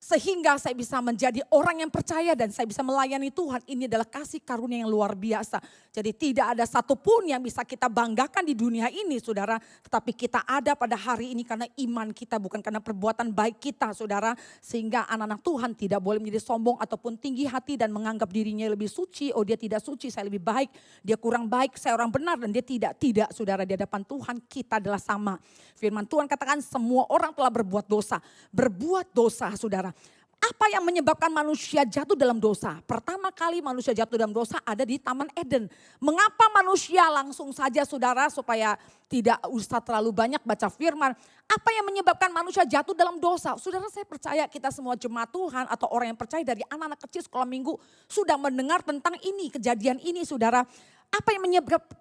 sehingga saya bisa menjadi orang yang percaya dan saya bisa melayani Tuhan. Ini adalah kasih karunia yang luar biasa. Jadi tidak ada satupun yang bisa kita banggakan di dunia ini, saudara. Tetapi kita ada pada hari ini karena iman kita, bukan karena perbuatan baik kita, saudara. Sehingga anak-anak Tuhan tidak boleh menjadi sombong ataupun tinggi hati dan menganggap dirinya lebih suci. Oh, dia tidak suci, saya lebih baik. Dia kurang baik, saya orang benar. Dan dia tidak, saudara, di hadapan Tuhan kita adalah sama. Firman Tuhan katakan semua orang telah berbuat dosa. Berbuat dosa, saudara. Apa yang menyebabkan manusia jatuh dalam dosa? Pertama kali manusia jatuh dalam dosa ada di Taman Eden. Mengapa manusia langsung saja, saudara, supaya tidak usah terlalu banyak baca firman. Apa yang menyebabkan manusia jatuh dalam dosa? Saudara, saya percaya kita semua jemaat Tuhan atau orang yang percaya dari anak-anak kecil sekolah minggu sudah mendengar tentang ini, kejadian ini, saudara. Apa yang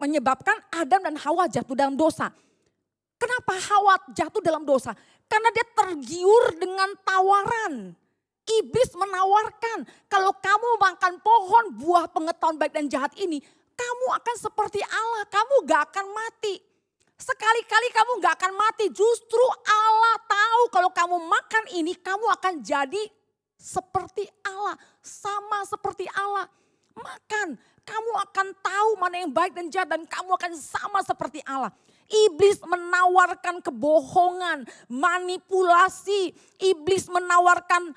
menyebabkan Adam dan Hawa jatuh dalam dosa? Kenapa Hawa jatuh dalam dosa? Karena dia tergiur dengan tawaran. Iblis menawarkan, kalau kamu makan pohon buah pengetahuan baik dan jahat ini, kamu akan seperti Allah, kamu gak akan mati. Sekali-kali kamu gak akan mati, justru Allah tahu tahu kalau kamu makan ini kamu akan jadi seperti Allah. Sama seperti Allah. Makan, kamu akan tahu mana yang baik dan jahat dan kamu akan sama seperti Allah. Iblis menawarkan kebohongan, manipulasi. Iblis menawarkan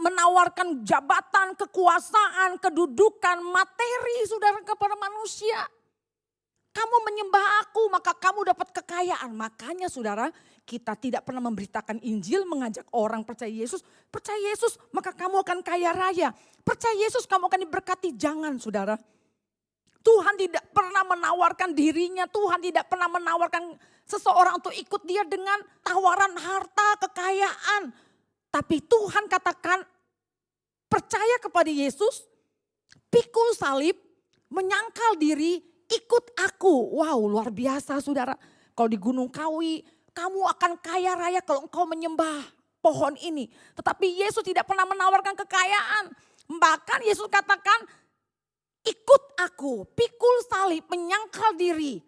menawarkan jabatan, kekuasaan, kedudukan, materi saudara kepada manusia. Kamu menyembah aku maka kamu dapat kekayaan. Makanya saudara, kita tidak pernah memberitakan Injil, mengajak orang percaya Yesus. Percaya Yesus maka kamu akan kaya raya. Percaya Yesus kamu akan diberkati. Jangan saudara. Tuhan tidak pernah menawarkan dirinya. Tuhan tidak pernah menawarkan seseorang untuk ikut dia dengan tawaran harta, kekayaan. Tapi Tuhan katakan percaya kepada Yesus, pikul salib, menyangkal diri, ikut aku. Wow, luar biasa saudara. Kalau di Gunung Kawi, kamu akan kaya raya kalau engkau menyembah pohon ini. Tetapi Yesus tidak pernah menawarkan kekayaan. Bahkan Yesus katakan, ikut aku, pikul salib, menyangkal diri.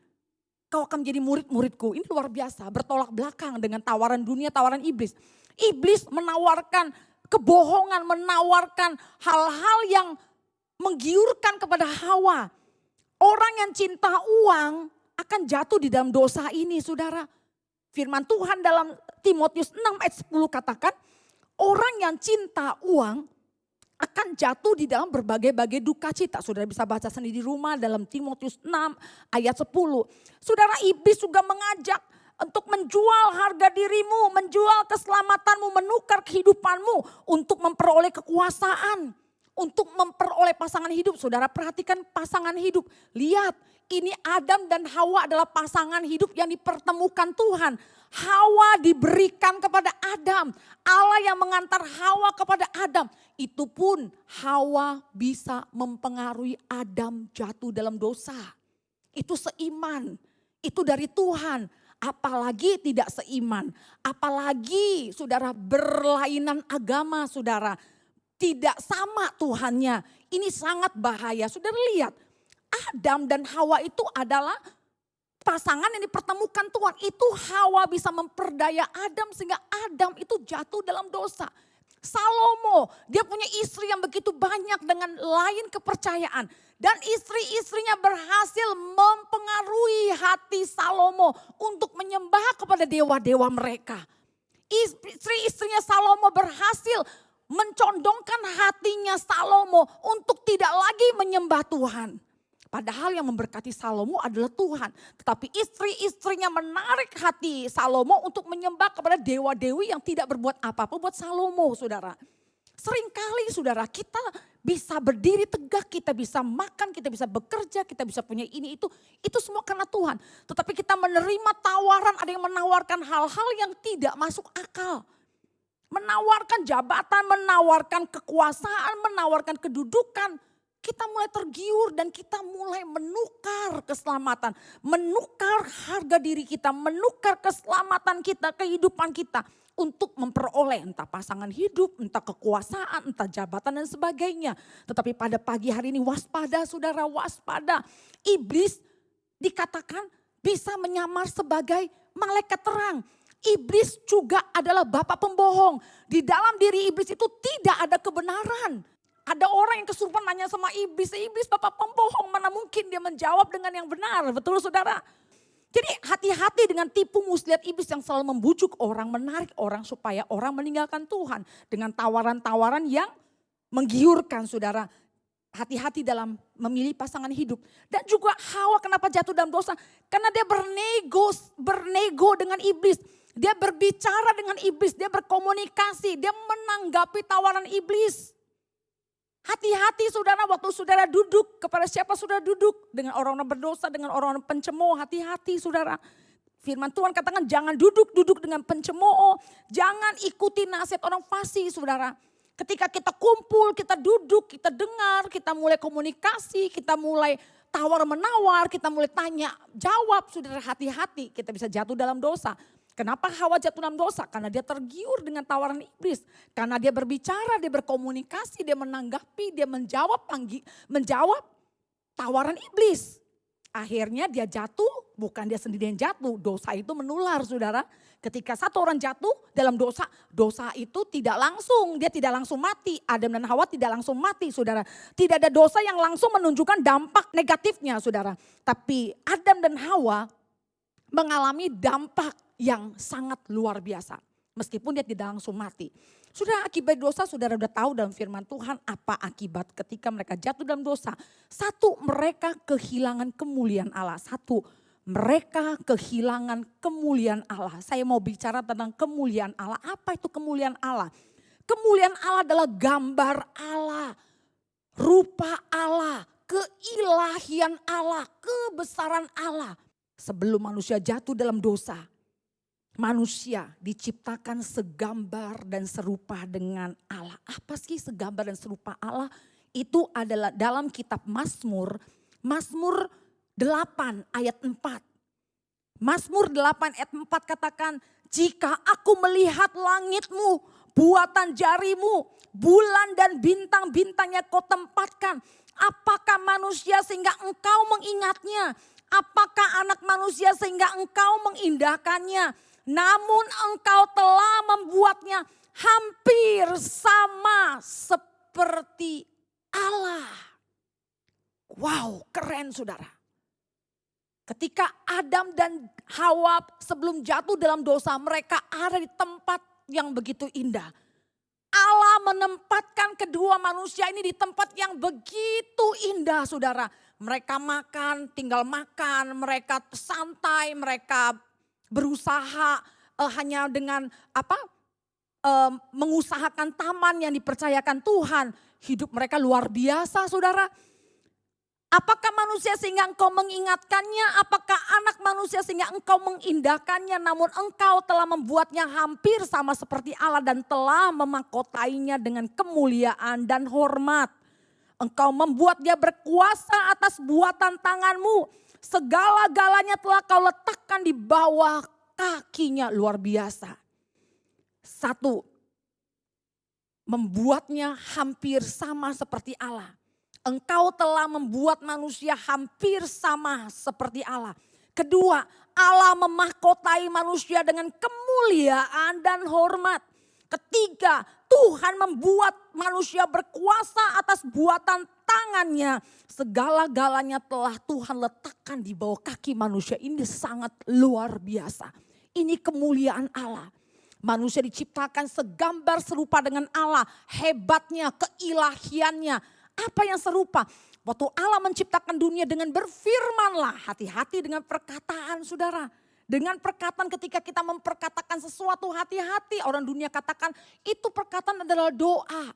Kau akan menjadi murid-muridku. Ini luar biasa, bertolak belakang dengan tawaran dunia, tawaran iblis. Iblis menawarkan kebohongan, menawarkan hal-hal yang menggiurkan kepada Hawa. Orang yang cinta uang akan jatuh di dalam dosa ini saudara. Firman Tuhan dalam Timotius 6 ayat 10 katakan, orang yang cinta uang akan jatuh di dalam berbagai-bagai duka cita. Saudara bisa baca sendiri di rumah dalam Timotius 6 ayat 10. Saudara, iblis juga mengajak untuk menjual harga dirimu, menjual keselamatanmu, menukar kehidupanmu untuk memperoleh kekuasaan. Untuk memperoleh pasangan hidup. Saudara perhatikan pasangan hidup. Lihat, ini Adam dan Hawa adalah pasangan hidup yang dipertemukan Tuhan. Hawa diberikan kepada Adam. Allah yang mengantar Hawa kepada Adam. Itu pun Hawa bisa mempengaruhi Adam jatuh dalam dosa. Itu seiman. Itu dari Tuhan. Apalagi tidak seiman. Apalagi saudara berlainan agama saudara. Tidak sama Tuhannya. Ini sangat bahaya. Saudara lihat, Adam dan Hawa itu adalah pasangan yang dipertemukan Tuhan. Itu Hawa bisa memperdaya Adam sehingga Adam itu jatuh dalam dosa. Salomo, dia punya istri yang begitu banyak dengan lain kepercayaan. Dan istri-istrinya berhasil mempengaruhi hati Salomo untuk menyembah kepada dewa-dewa mereka. Istri-istrinya Salomo berhasil mencondongkan hatinya Salomo untuk tidak lagi menyembah Tuhan. Padahal yang memberkati Salomo adalah Tuhan. Tetapi istri-istrinya menarik hati Salomo untuk menyembah kepada dewa-dewi yang tidak berbuat apa-apa buat Salomo saudara. Seringkali saudara kita bisa berdiri tegak, kita bisa makan, kita bisa bekerja, kita bisa punya ini itu semua karena Tuhan. Tetapi kita menerima tawaran, ada yang menawarkan hal-hal yang tidak masuk akal. Menawarkan jabatan, menawarkan kekuasaan, menawarkan kedudukan. Kita mulai tergiur dan kita mulai menukar keselamatan. Menukar harga diri kita, menukar keselamatan kita, kehidupan kita. Untuk memperoleh entah pasangan hidup, entah kekuasaan, entah jabatan dan sebagainya. Tetapi pada pagi hari ini waspada saudara, waspada. Iblis dikatakan bisa menyamar sebagai malaikat terang. Iblis juga adalah bapa pembohong. Di dalam diri iblis itu tidak ada kebenaran. Ada orang yang kesurupan nanya sama iblis, iblis bapa pembohong, mana mungkin dia menjawab dengan yang benar, betul saudara? Jadi hati-hati dengan tipu muslihat iblis yang selalu membujuk orang, menarik orang supaya orang meninggalkan Tuhan. Dengan tawaran-tawaran yang menggiurkan saudara. Hati-hati dalam memilih pasangan hidup. Dan juga Hawa kenapa jatuh dalam dosa? Karena dia bernego dengan iblis. Dia berbicara dengan iblis, dia berkomunikasi, dia menanggapi tawaran iblis. Hati-hati saudara waktu saudara duduk, kepada siapa saudara duduk. Dengan orang-orang berdosa, dengan orang-orang pencemooh, hati-hati saudara. Firman Tuhan katakan jangan duduk dengan pencemooh, jangan ikuti nasihat orang fasik saudara. Ketika kita kumpul, kita duduk, kita dengar, kita mulai komunikasi, kita mulai tawar-menawar, kita mulai tanya, jawab saudara, hati-hati kita bisa jatuh dalam dosa. Kenapa Hawa jatuh dalam dosa? Karena dia tergiur dengan tawaran iblis. Karena dia berbicara, dia berkomunikasi, dia menanggapi, dia menjawab tawaran iblis. Akhirnya dia jatuh, bukan dia sendiri yang jatuh. Dosa itu menular saudara. Ketika satu orang jatuh dalam dosa, dosa itu dia tidak langsung mati. Adam dan Hawa tidak langsung mati saudara. Tidak ada dosa yang langsung menunjukkan dampak negatifnya saudara. Tapi Adam dan Hawa mengalami dampak yang sangat luar biasa. Meskipun dia tidak langsung mati. Sudah akibat dosa, saudara sudah tahu dalam firman Tuhan apa akibat ketika mereka jatuh dalam dosa. Satu, mereka kehilangan kemuliaan Allah. Satu, mereka kehilangan kemuliaan Allah. Saya mau bicara tentang kemuliaan Allah. Apa itu kemuliaan Allah? Kemuliaan Allah adalah gambar Allah, rupa Allah, keilahian Allah, kebesaran Allah. Sebelum manusia jatuh dalam dosa, manusia diciptakan segambar dan serupa dengan Allah. Apa sih segambar dan serupa Allah? Itu adalah dalam kitab Mazmur, Mazmur 8 ayat 4. Mazmur 8 ayat 4 katakan, jika aku melihat langitmu, buatan jarimu, bulan dan bintang-bintangnya kau tempatkan. Apakah manusia sehingga engkau mengingatnya? Apakah anak manusia sehingga engkau mengindahkannya? Namun engkau telah membuatnya hampir sama seperti Allah. Wow, keren saudara. Ketika Adam dan Hawa sebelum jatuh dalam dosa, mereka ada di tempat yang begitu indah. Allah menempatkan kedua manusia ini di tempat yang begitu indah saudara. Mereka makan, tinggal makan, mereka santai, mereka berusaha hanya dengan mengusahakan taman yang dipercayakan Tuhan. Hidup mereka luar biasa saudara. Apakah manusia sehingga engkau mengingatkannya? Apakah anak manusia sehingga engkau mengindahkannya? Namun engkau telah membuatnya hampir sama seperti Allah dan telah memahkotainya dengan kemuliaan dan hormat. Engkau membuat dia berkuasa atas buatan tanganmu. Segala-galanya telah kau letakkan di bawah kakinya. Luar biasa. Satu, membuatnya hampir sama seperti Allah. Engkau telah membuat manusia hampir sama seperti Allah. Kedua, Allah memahkotai manusia dengan kemuliaan dan hormat. Ketiga, Tuhan membuat manusia berkuasa atas buatan tangannya. Segala-galanya telah Tuhan letakkan di bawah kaki manusia. Ini sangat luar biasa. Ini kemuliaan Allah. Manusia diciptakan segambar serupa dengan Allah. Hebatnya, keilahiannya. Apa yang serupa? Waktu Allah menciptakan dunia dengan berfirmanlah. Hati-hati dengan perkataan saudara. Dengan perkataan ketika kita memperkatakan sesuatu hati-hati. Orang dunia katakan itu perkataan adalah doa.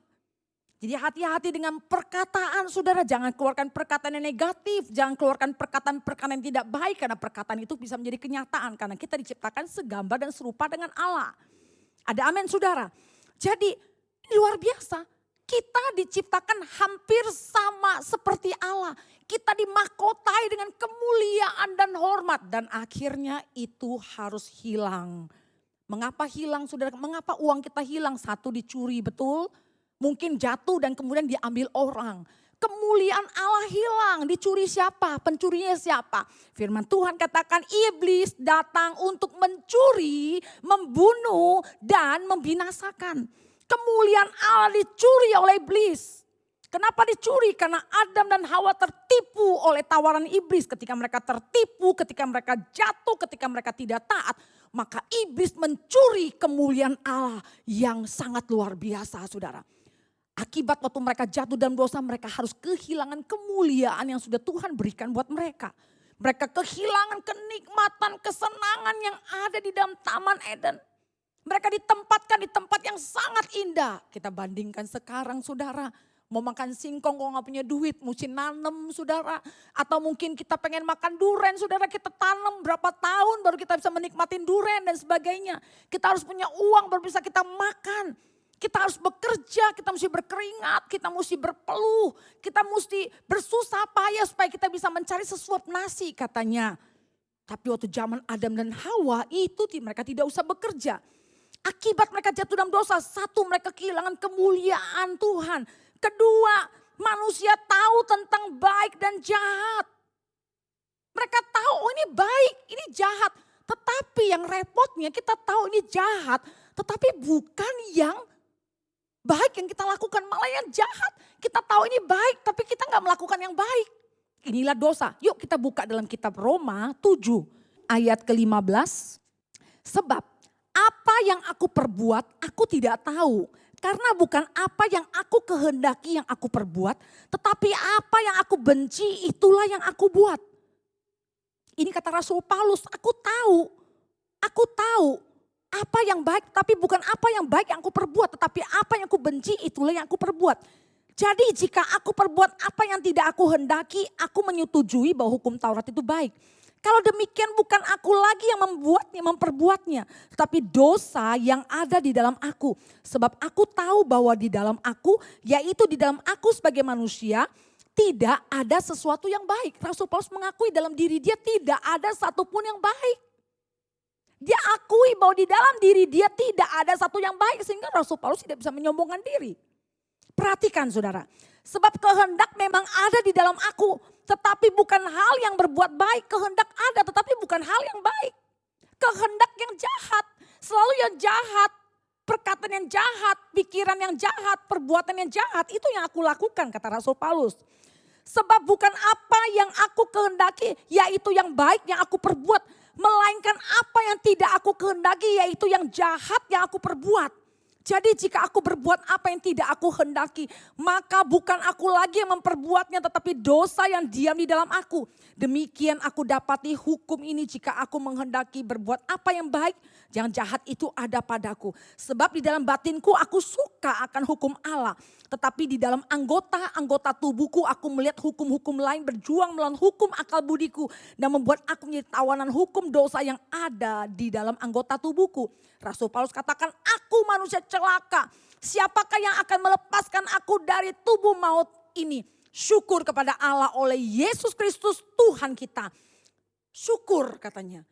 Jadi hati-hati dengan perkataan saudara. Jangan keluarkan perkataan yang negatif. Jangan keluarkan perkataan-perkataan yang tidak baik. Karena perkataan itu bisa menjadi kenyataan. Karena kita diciptakan segambar dan serupa dengan Allah. Ada amin saudara. Jadi luar biasa. Kita diciptakan hampir sama seperti Allah. Kita dimahkotai dengan kemuliaan dan hormat. Dan akhirnya itu harus hilang. Mengapa hilang saudara? Mengapa uang kita hilang? Satu, dicuri, betul. Mungkin jatuh dan kemudian diambil orang. Kemuliaan Allah hilang. Dicuri siapa? Pencurinya siapa? Firman Tuhan katakan iblis datang untuk mencuri, membunuh dan membinasakan. Kemuliaan Allah dicuri oleh iblis. Kenapa dicuri? Karena Adam dan Hawa tertipu oleh tawaran iblis. Ketika mereka tertipu, ketika mereka jatuh, ketika mereka tidak taat. Maka iblis mencuri kemuliaan Allah yang sangat luar biasa saudara. Akibat waktu mereka jatuh dalam dosa, mereka harus kehilangan kemuliaan yang sudah Tuhan berikan buat mereka. Mereka kehilangan kenikmatan, kesenangan yang ada di dalam Taman Eden. Mereka ditempatkan di tempat yang sangat indah. Kita bandingkan sekarang saudara. Mau makan singkong kalau gak punya duit, mesti nanem saudara. Atau mungkin kita pengen makan duren saudara, kita tanam berapa tahun baru kita bisa menikmatin duren dan sebagainya. Kita harus punya uang baru bisa kita makan. Kita harus bekerja, kita mesti berkeringat, kita mesti berpeluh. Kita mesti bersusah payah supaya kita bisa mencari sesuap nasi katanya. Tapi waktu zaman Adam dan Hawa itu mereka tidak usah bekerja. Akibat mereka jatuh dalam dosa, satu mereka kehilangan kemuliaan Tuhan. Kedua, manusia tahu tentang baik dan jahat. Mereka tahu oh ini baik, ini jahat. Tetapi yang repotnya kita tahu ini jahat, tetapi bukan yang baik yang kita lakukan, malah yang jahat. Kita tahu ini baik, tapi kita nggak melakukan yang baik. Inilah dosa. Yuk kita buka dalam kitab Roma 7 ayat ke-15. Sebab apa yang aku perbuat, aku tidak tahu. Karena bukan apa yang aku kehendaki yang aku perbuat, tetapi apa yang aku benci itulah yang aku buat. Ini kata Rasul Paulus, aku tahu apa yang baik, tapi bukan apa yang baik yang aku perbuat, tetapi apa yang aku benci itulah yang aku perbuat. Jadi jika aku perbuat apa yang tidak aku hendaki, aku menyetujui bahwa hukum Taurat itu baik. Kalau demikian bukan aku lagi yang memperbuatnya, tetapi dosa yang ada di dalam aku. Sebab aku tahu bahwa di dalam aku, yaitu di dalam aku sebagai manusia, tidak ada sesuatu yang baik. Rasul Paulus mengakui dalam diri dia tidak ada satupun yang baik. Dia akui bahwa di dalam diri dia tidak ada satu yang baik, sehingga Rasul Paulus tidak bisa menyombongkan diri. Perhatikan saudara, sebab kehendak memang ada di dalam aku, tetapi bukan hal yang berbuat baik. Kehendak ada tetapi bukan hal yang baik. Kehendak yang jahat, selalu yang jahat. Perkataan yang jahat, pikiran yang jahat, perbuatan yang jahat, itu yang aku lakukan kata Rasul Paulus. Sebab bukan apa yang aku kehendaki, yaitu yang baik yang aku perbuat. Melainkan apa yang tidak aku kehendaki, yaitu yang jahat yang aku perbuat. Jadi jika aku berbuat apa yang tidak aku hendaki, maka bukan aku lagi yang memperbuatnya, tetapi dosa yang diam di dalam aku. Demikian aku dapati hukum ini jika aku menghendaki berbuat apa yang baik, yang jahat itu ada padaku. Sebab di dalam batinku aku suka akan hukum Allah. Tetapi di dalam anggota tubuhku aku melihat hukum-hukum lain berjuang melawan hukum akal budiku. Dan membuat aku menjadi tawanan hukum dosa yang ada di dalam anggota tubuhku. Rasul Paulus katakan, aku manusia celaka. Siapakah yang akan melepaskan aku dari tubuh maut ini? Syukur kepada Allah oleh Yesus Kristus Tuhan kita. Syukur katanya.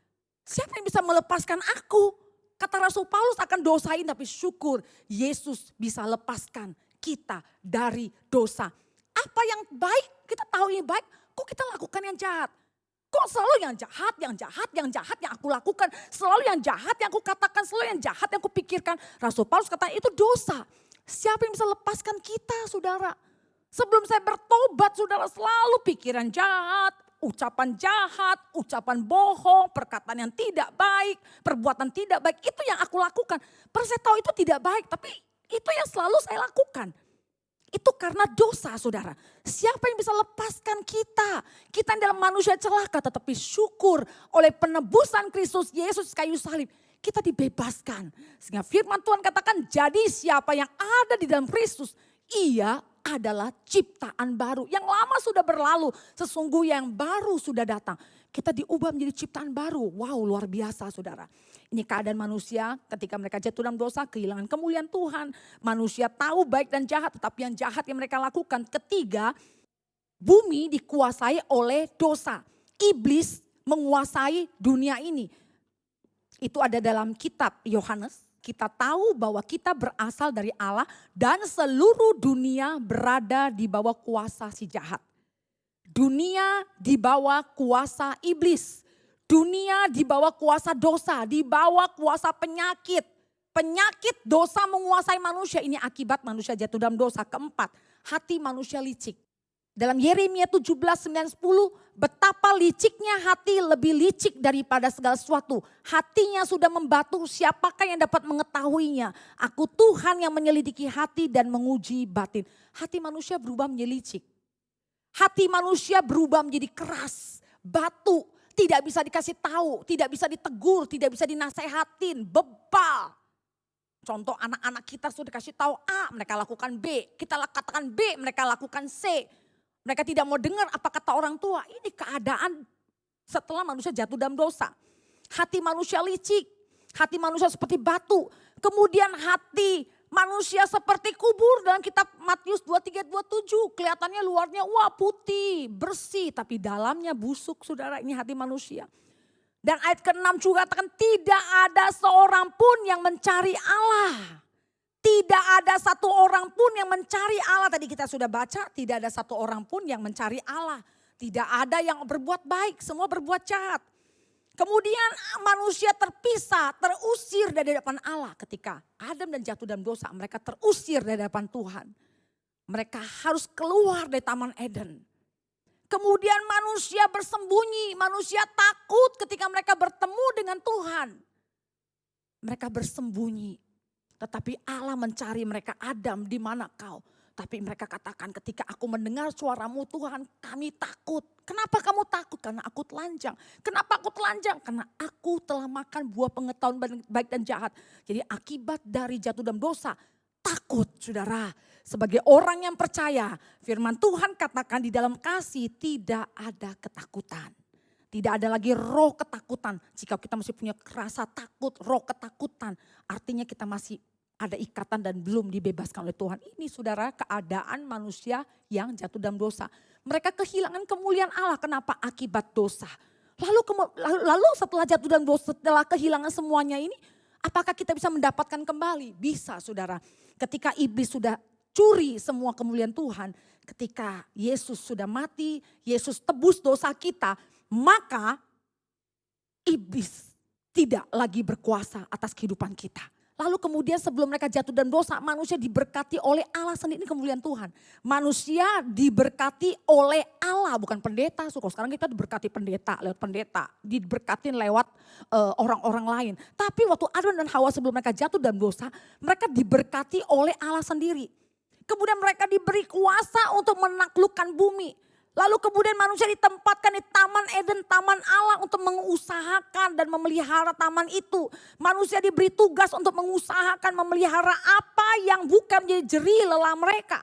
Siapa yang bisa melepaskan aku? Kata Rasul Paulus akan dosain, tapi syukur Yesus bisa lepaskan kita dari dosa. Apa yang baik, kita tahu ini baik, kok kita lakukan yang jahat? Kok selalu yang jahat yang aku lakukan. Selalu yang jahat yang aku katakan, selalu yang jahat yang aku pikirkan. Rasul Paulus kata itu dosa. Siapa yang bisa lepaskan kita saudara? Sebelum saya bertobat saudara selalu pikiran jahat, ucapan jahat, ucapan bohong, perkataan yang tidak baik, perbuatan tidak baik. Itu yang aku lakukan. Saya tahu itu tidak baik, tapi itu yang selalu saya lakukan. Itu karena dosa saudara. Siapa yang bisa lepaskan kita? Kita yang dalam manusia celaka, tetapi syukur oleh penebusan Kristus Yesus kayu salib. Kita dibebaskan. Sehingga firman Tuhan katakan, jadi siapa yang ada di dalam Kristus, ia adalah ciptaan baru. Yang lama sudah berlalu, sesungguhnya yang baru sudah datang. Kita diubah menjadi ciptaan baru. Wow, luar biasa saudara. Ini keadaan manusia ketika mereka jatuh dalam dosa, kehilangan kemuliaan Tuhan. Manusia tahu baik dan jahat, tetapi yang jahat yang mereka lakukan. Ketiga, bumi dikuasai oleh dosa. Iblis menguasai dunia ini. Itu ada dalam kitab Yohanes. Kita tahu bahwa kita berasal dari Allah dan seluruh dunia berada di bawah kuasa si jahat. Dunia di bawah kuasa iblis. Dunia di bawah kuasa dosa, di bawah kuasa penyakit. Penyakit dosa menguasai manusia, ini akibat manusia jatuh dalam dosa. Keempat, hati manusia licik. Dalam Yeremia 17, 9, 10, betapa liciknya hati lebih licik daripada segala sesuatu. Hatinya sudah membatu, siapakah yang dapat mengetahuinya? Aku Tuhan yang menyelidiki hati dan menguji batin. Hati manusia berubah menjadi licik. Hati manusia berubah menjadi keras, batu. Tidak bisa dikasih tahu, tidak bisa ditegur, tidak bisa dinasehatin, bebal. Contoh anak-anak kita sudah dikasih tahu A, mereka lakukan B. Kita katakan B, mereka lakukan C. Mereka tidak mau dengar apa kata orang tua. Ini keadaan setelah manusia jatuh dalam dosa. Hati manusia licik, hati manusia seperti batu. Kemudian hati manusia seperti kubur dalam kitab Matius 23, 27. Kelihatannya luarnya wah putih, bersih. Tapi dalamnya busuk saudara, ini hati manusia. Dan ayat ke-6 juga katakan tidak ada seorang pun yang mencari Allah. Tidak ada satu orang pun yang mencari Allah. Tadi kita sudah baca tidak ada satu orang pun yang mencari Allah. Tidak ada yang berbuat baik, semua berbuat jahat. Kemudian manusia terpisah, terusir dari hadapan Allah ketika Adam dan jatuh dalam dosa. Mereka terusir dari hadapan Tuhan. Mereka harus keluar dari Taman Eden. Kemudian manusia bersembunyi, manusia takut ketika mereka bertemu dengan Tuhan. Mereka bersembunyi, tetapi Allah mencari mereka. Adam, di mana kau? Tapi mereka katakan, ketika aku mendengar suaramu Tuhan, kami takut. Kenapa kamu takut? Karena aku telanjang. Kenapa aku telanjang? Karena aku telah makan buah pengetahuan baik dan jahat. Jadi akibat dari jatuh dalam dosa, takut saudara. Sebagai orang yang percaya, firman Tuhan katakan di dalam kasih tidak ada ketakutan. Tidak ada lagi roh ketakutan. Jika kita masih punya rasa takut, roh ketakutan, artinya kita masih ada ikatan dan belum dibebaskan oleh Tuhan. Ini saudara keadaan manusia yang jatuh dalam dosa. Mereka kehilangan kemuliaan Allah. Kenapa? Akibat dosa. Lalu setelah jatuh dalam dosa, setelah kehilangan semuanya ini, apakah kita bisa mendapatkan kembali? Bisa saudara. Ketika iblis sudah curi semua kemuliaan Tuhan, ketika Yesus sudah mati, Yesus tebus dosa kita, maka iblis tidak lagi berkuasa atas kehidupan kita. Lalu kemudian sebelum mereka jatuh dalam dosa, manusia diberkati oleh Allah sendiri. Ini kemuliaan Tuhan. Manusia diberkati oleh Allah, bukan pendeta. Sekarang kita diberkati pendeta, lewat pendeta. Diberkatin lewat orang-orang lain. Tapi waktu Adam dan Hawa sebelum mereka jatuh dalam dosa, mereka diberkati oleh Allah sendiri. Kemudian mereka diberi kuasa untuk menaklukkan bumi. Lalu kemudian manusia ditempatkan di Taman Eden, Taman Allah untuk mengusahakan dan memelihara taman itu. Manusia diberi tugas untuk mengusahakan memelihara apa yang bukan menjadi jerih lelah mereka.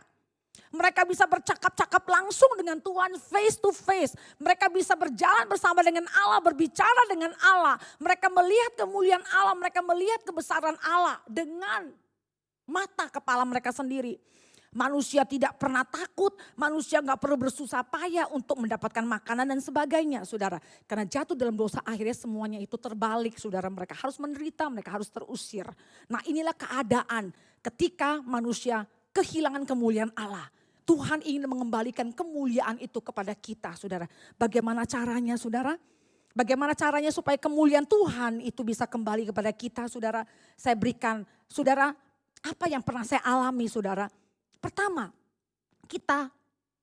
Mereka bisa bercakap-cakap langsung dengan Tuhan face to face. Mereka bisa berjalan bersama dengan Allah, berbicara dengan Allah. Mereka melihat kemuliaan Allah, mereka melihat kebesaran Allah dengan mata kepala mereka sendiri. Manusia tidak pernah takut, manusia gak perlu bersusah payah untuk mendapatkan makanan dan sebagainya saudara. Karena jatuh dalam dosa akhirnya semuanya itu terbalik saudara. Mereka harus menderita, mereka harus terusir. Nah inilah keadaan ketika manusia kehilangan kemuliaan Allah. Tuhan ingin mengembalikan kemuliaan itu kepada kita saudara. Bagaimana caranya saudara? Bagaimana caranya supaya kemuliaan Tuhan itu bisa kembali kepada kita saudara? Saya berikan saudara apa yang pernah saya alami saudara. Pertama, kita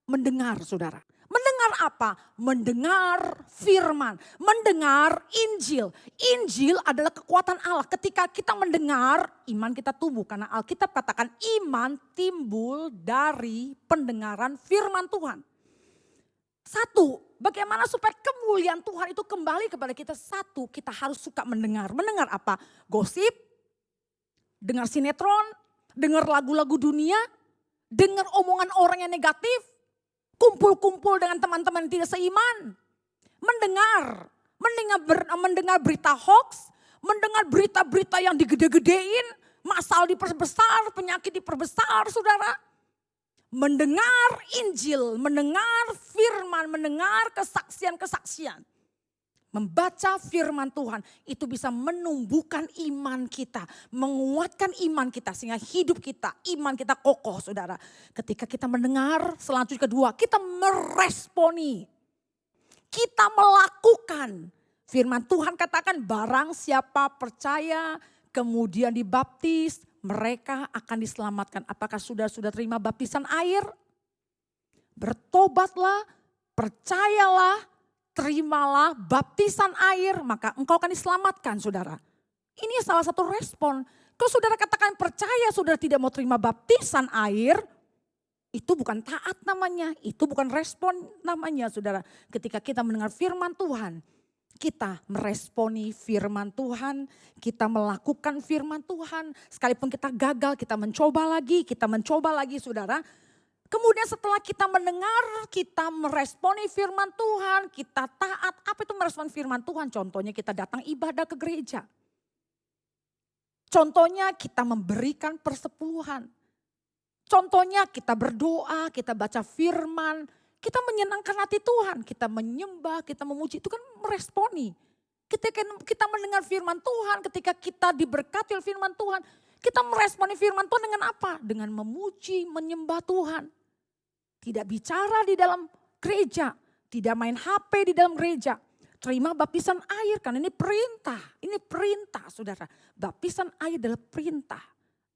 mendengar saudara. Mendengar apa? Mendengar firman, mendengar Injil. Injil adalah kekuatan Allah. Ketika kita mendengar, iman kita tumbuh. Karena Alkitab katakan iman timbul dari pendengaran firman Tuhan. Satu, bagaimana supaya kemuliaan Tuhan itu kembali kepada kita? Satu, kita harus suka mendengar. Mendengar apa? Gosip, dengar sinetron, dengar lagu-lagu dunia, dengar omongan orang yang negatif, kumpul-kumpul dengan teman-teman yang tidak seiman. Mendengar berita hoax, mendengar berita-berita yang digede-gedein, masalah diperbesar, penyakit diperbesar saudara. Mendengar Injil, mendengar firman, mendengar kesaksian-kesaksian. Membaca firman Tuhan itu bisa menumbuhkan iman kita, menguatkan iman kita sehingga hidup kita, iman kita kokoh saudara. Ketika kita mendengar, selanjutnya kedua kita meresponi, kita melakukan. Firman Tuhan katakan barang siapa percaya kemudian dibaptis mereka akan diselamatkan. Apakah sudah terima baptisan air? Bertobatlah, percayalah, terimalah baptisan air, maka engkau akan diselamatkan saudara. Ini salah satu respon. Kalau saudara katakan percaya, saudara tidak mau terima baptisan air, itu bukan taat namanya, itu bukan respon namanya saudara. Ketika kita mendengar firman Tuhan, kita meresponi firman Tuhan, kita melakukan firman Tuhan. Sekalipun kita gagal, kita mencoba lagi saudara. Kemudian setelah kita mendengar, kita meresponi firman Tuhan, kita taat. Apa itu merespon firman Tuhan? Contohnya kita datang ibadah ke gereja. Contohnya kita memberikan persepuluhan. Contohnya kita berdoa, kita baca firman, kita menyenangkan hati Tuhan. Kita menyembah, kita memuji, itu kan meresponi. Ketika kita mendengar firman Tuhan, ketika kita diberkati oleh firman Tuhan, kita meresponi firman Tuhan dengan apa? Dengan memuji, menyembah Tuhan. Tidak bicara di dalam gereja, Tidak main HP di dalam gereja. Terima baptisan air karena ini perintah. Ini perintah saudara. Baptisan air adalah perintah.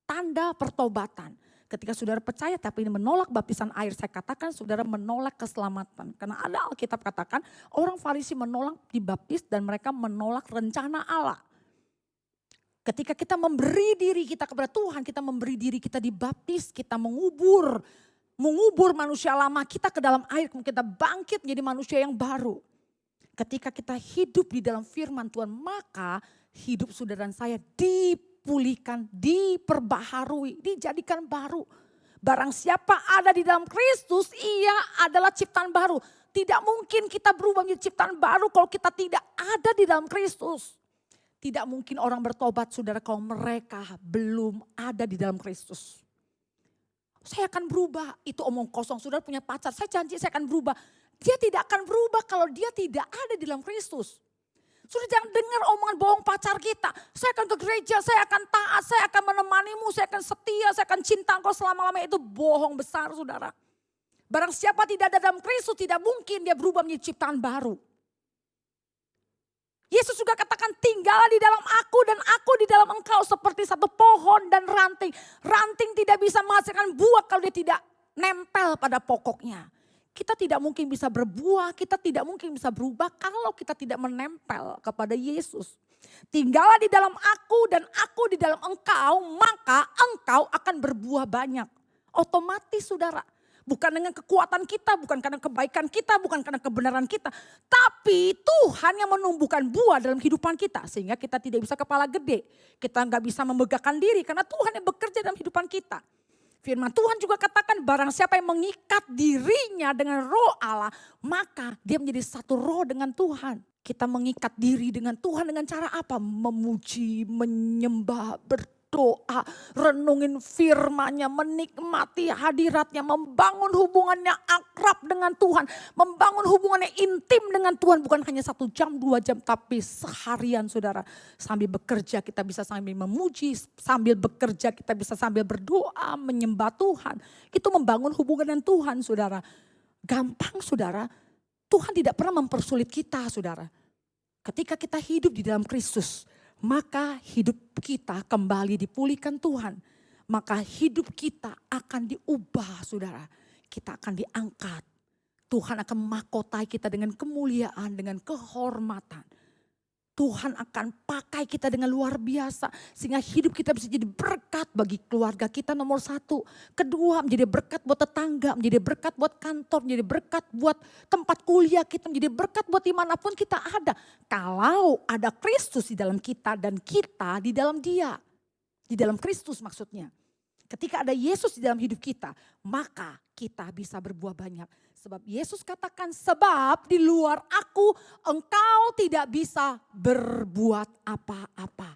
Tanda pertobatan. Ketika saudara percaya tapi ini menolak baptisan air, saya katakan saudara menolak keselamatan. Karena ada Alkitab katakan orang Farisi menolak dibaptis dan mereka menolak rencana Allah. Ketika kita memberi diri kita kepada Tuhan, kita memberi diri kita dibaptis, kita mengubur manusia lama kita ke dalam air, kita bangkit menjadi manusia yang baru. Ketika kita hidup di dalam firman Tuhan, maka hidup saudara dan saya dipulihkan, diperbaharui, dijadikan baru. Barang siapa ada di dalam Kristus, ia adalah ciptaan baru. Tidak mungkin kita berubah menjadi ciptaan baru kalau kita tidak ada di dalam Kristus. Tidak mungkin orang bertobat saudara kalau mereka belum ada di dalam Kristus. Saya akan berubah, itu omong kosong. Saudara punya pacar, saya janji saya akan berubah. Dia tidak akan berubah kalau dia tidak ada di dalam Kristus. Sudah jangan dengar omongan bohong pacar kita. Saya akan ke gereja, saya akan taat, saya akan menemanimu, saya akan setia, saya akan cinta engkau selama-lamanya. Itu bohong besar saudara. Barang siapa tidak ada dalam Kristus, tidak mungkin dia berubah menjadi ciptaan baru. Yesus juga katakan tinggallah di dalam aku dan aku di dalam engkau seperti satu pohon dan ranting. Ranting tidak bisa menghasilkan buah kalau dia tidak nempel pada pokoknya. Kita tidak mungkin bisa berbuah, kita tidak mungkin bisa berubah kalau kita tidak menempel kepada Yesus. Tinggallah di dalam aku dan aku di dalam engkau, maka engkau akan berbuah banyak. Otomatis saudara. Bukan dengan kekuatan kita, bukan karena kebaikan kita, bukan karena kebenaran kita. Tapi Tuhan yang menumbuhkan buah dalam kehidupan kita. Sehingga kita tidak bisa kepala gede. Kita nggak bisa memegahkan diri karena Tuhan yang bekerja dalam kehidupan kita. Firman Tuhan juga katakan barang siapa yang mengikat dirinya dengan roh Allah. Maka dia menjadi satu roh dengan Tuhan. Kita mengikat diri dengan Tuhan dengan cara apa? Memuji, menyembah, berdoa, renungin firman-Nya, menikmati hadirat-Nya, membangun hubungannya akrab dengan Tuhan, membangun hubungannya intim dengan Tuhan, bukan hanya 1 jam, 2 jam, tapi seharian saudara. Sambil bekerja kita bisa sambil memuji, sambil bekerja kita bisa sambil berdoa, menyembah Tuhan. Itu membangun hubungan dengan Tuhan saudara. Gampang saudara, Tuhan tidak pernah mempersulit kita saudara. Ketika kita hidup di dalam Kristus, maka hidup kita kembali dipulihkan Tuhan. Maka hidup kita akan diubah saudara. Kita akan diangkat. Tuhan akan mahkotai kita dengan kemuliaan, dengan kehormatan. Tuhan akan pakai kita dengan luar biasa. Sehingga hidup kita bisa jadi berkat bagi keluarga kita nomor 1. Kedua menjadi berkat buat tetangga, menjadi berkat buat kantor, menjadi berkat buat tempat kuliah kita, menjadi berkat buat dimanapun kita ada. Kalau ada Kristus di dalam kita dan kita di dalam Dia. Di dalam Kristus maksudnya. Ketika ada Yesus di dalam hidup kita, maka kita bisa berbuah banyak. Sebab Yesus katakan, sebab di luar aku engkau tidak bisa berbuat apa-apa.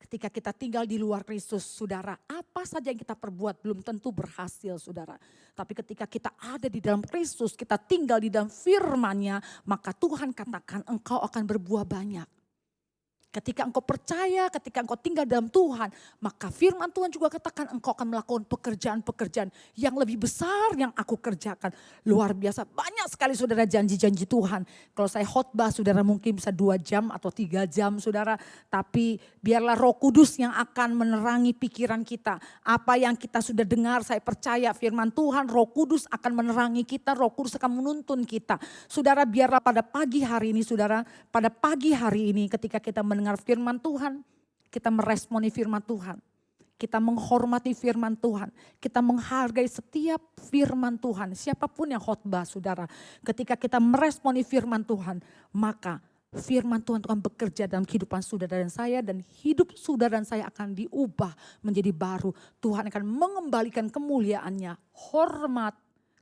Ketika kita tinggal di luar Kristus, saudara, apa saja yang kita perbuat belum tentu berhasil, saudara. Tapi ketika kita ada di dalam Kristus, kita tinggal di dalam firman-Nya, maka Tuhan katakan engkau akan berbuah banyak. Ketika engkau percaya, ketika engkau tinggal dalam Tuhan, maka firman Tuhan juga katakan engkau akan melakukan pekerjaan-pekerjaan yang lebih besar yang aku kerjakan. Luar biasa, banyak sekali saudara janji-janji Tuhan. Kalau saya khotbah saudara mungkin bisa 2 jam atau 3 jam saudara. Tapi biarlah Roh Kudus yang akan menerangi pikiran kita. Apa yang kita sudah dengar, saya percaya firman Tuhan, Roh Kudus akan menerangi kita, Roh Kudus akan menuntun kita. Saudara biarlah pada pagi hari ini saudara, pada pagi hari ini ketika kita mendengar firman Tuhan, kita meresponi firman Tuhan. Kita menghormati firman Tuhan. Kita menghargai setiap firman Tuhan. Siapapun yang khotbah saudara. Ketika kita meresponi firman Tuhan, maka firman Tuhan akan bekerja dalam kehidupan saudara dan saya. Dan hidup saudara dan saya akan diubah menjadi baru. Tuhan akan mengembalikan kemuliaannya, hormat.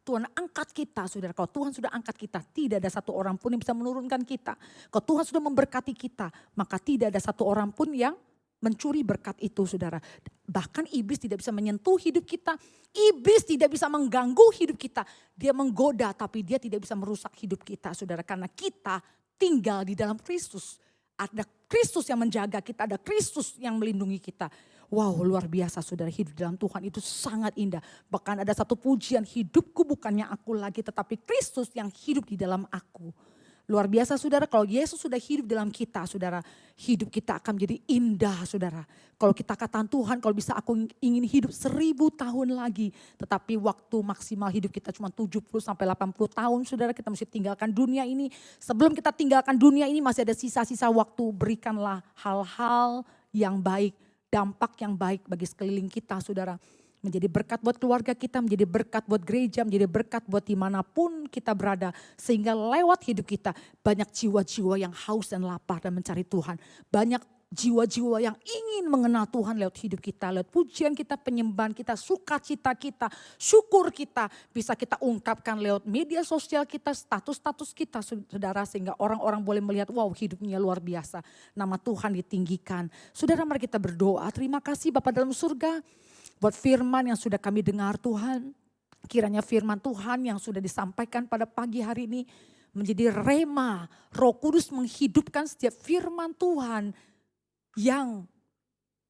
Tuhan angkat kita saudara. Kalau Tuhan sudah angkat kita, tidak ada satu orang pun yang bisa menurunkan kita. Kalau Tuhan sudah memberkati kita, maka tidak ada satu orang pun yang mencuri berkat itu saudara. Bahkan iblis tidak bisa menyentuh hidup kita. Iblis tidak bisa mengganggu hidup kita. Dia menggoda tapi dia tidak bisa merusak hidup kita saudara. Karena kita tinggal di dalam Kristus. Ada Kristus yang menjaga kita, ada Kristus yang melindungi kita. Wow, luar biasa saudara, hidup dalam Tuhan itu sangat indah. Bahkan ada satu pujian, hidupku bukannya aku lagi tetapi Kristus yang hidup di dalam aku. Luar biasa saudara, kalau Yesus sudah hidup dalam kita saudara, hidup kita akan menjadi indah saudara. Kalau kita katakan Tuhan, kalau bisa aku ingin hidup 1000 tahun lagi. Tetapi waktu maksimal hidup kita cuma 70 sampai 80 tahun saudara, kita mesti tinggalkan dunia ini. Sebelum kita tinggalkan dunia ini masih ada sisa-sisa waktu, berikanlah hal-hal yang baik, dampak yang baik bagi sekeliling kita saudara. Menjadi berkat buat keluarga kita, menjadi berkat buat gereja, menjadi berkat buat dimanapun kita berada. Sehingga lewat hidup kita banyak jiwa-jiwa yang haus dan lapar dan mencari Tuhan. Banyak jiwa-jiwa yang ingin mengenal Tuhan lewat hidup kita, lewat pujian kita, penyembahan kita, sukacita kita, syukur kita. Bisa kita ungkapkan lewat media sosial kita, status-status kita saudara. Sehingga orang-orang boleh melihat, wow hidupnya luar biasa. Nama Tuhan ditinggikan. Saudara, mari kita berdoa. Terima kasih Bapa dalam surga. Buat firman yang sudah kami dengar Tuhan, kiranya firman Tuhan yang sudah disampaikan pada pagi hari ini menjadi rema, Roh Kudus menghidupkan setiap firman Tuhan yang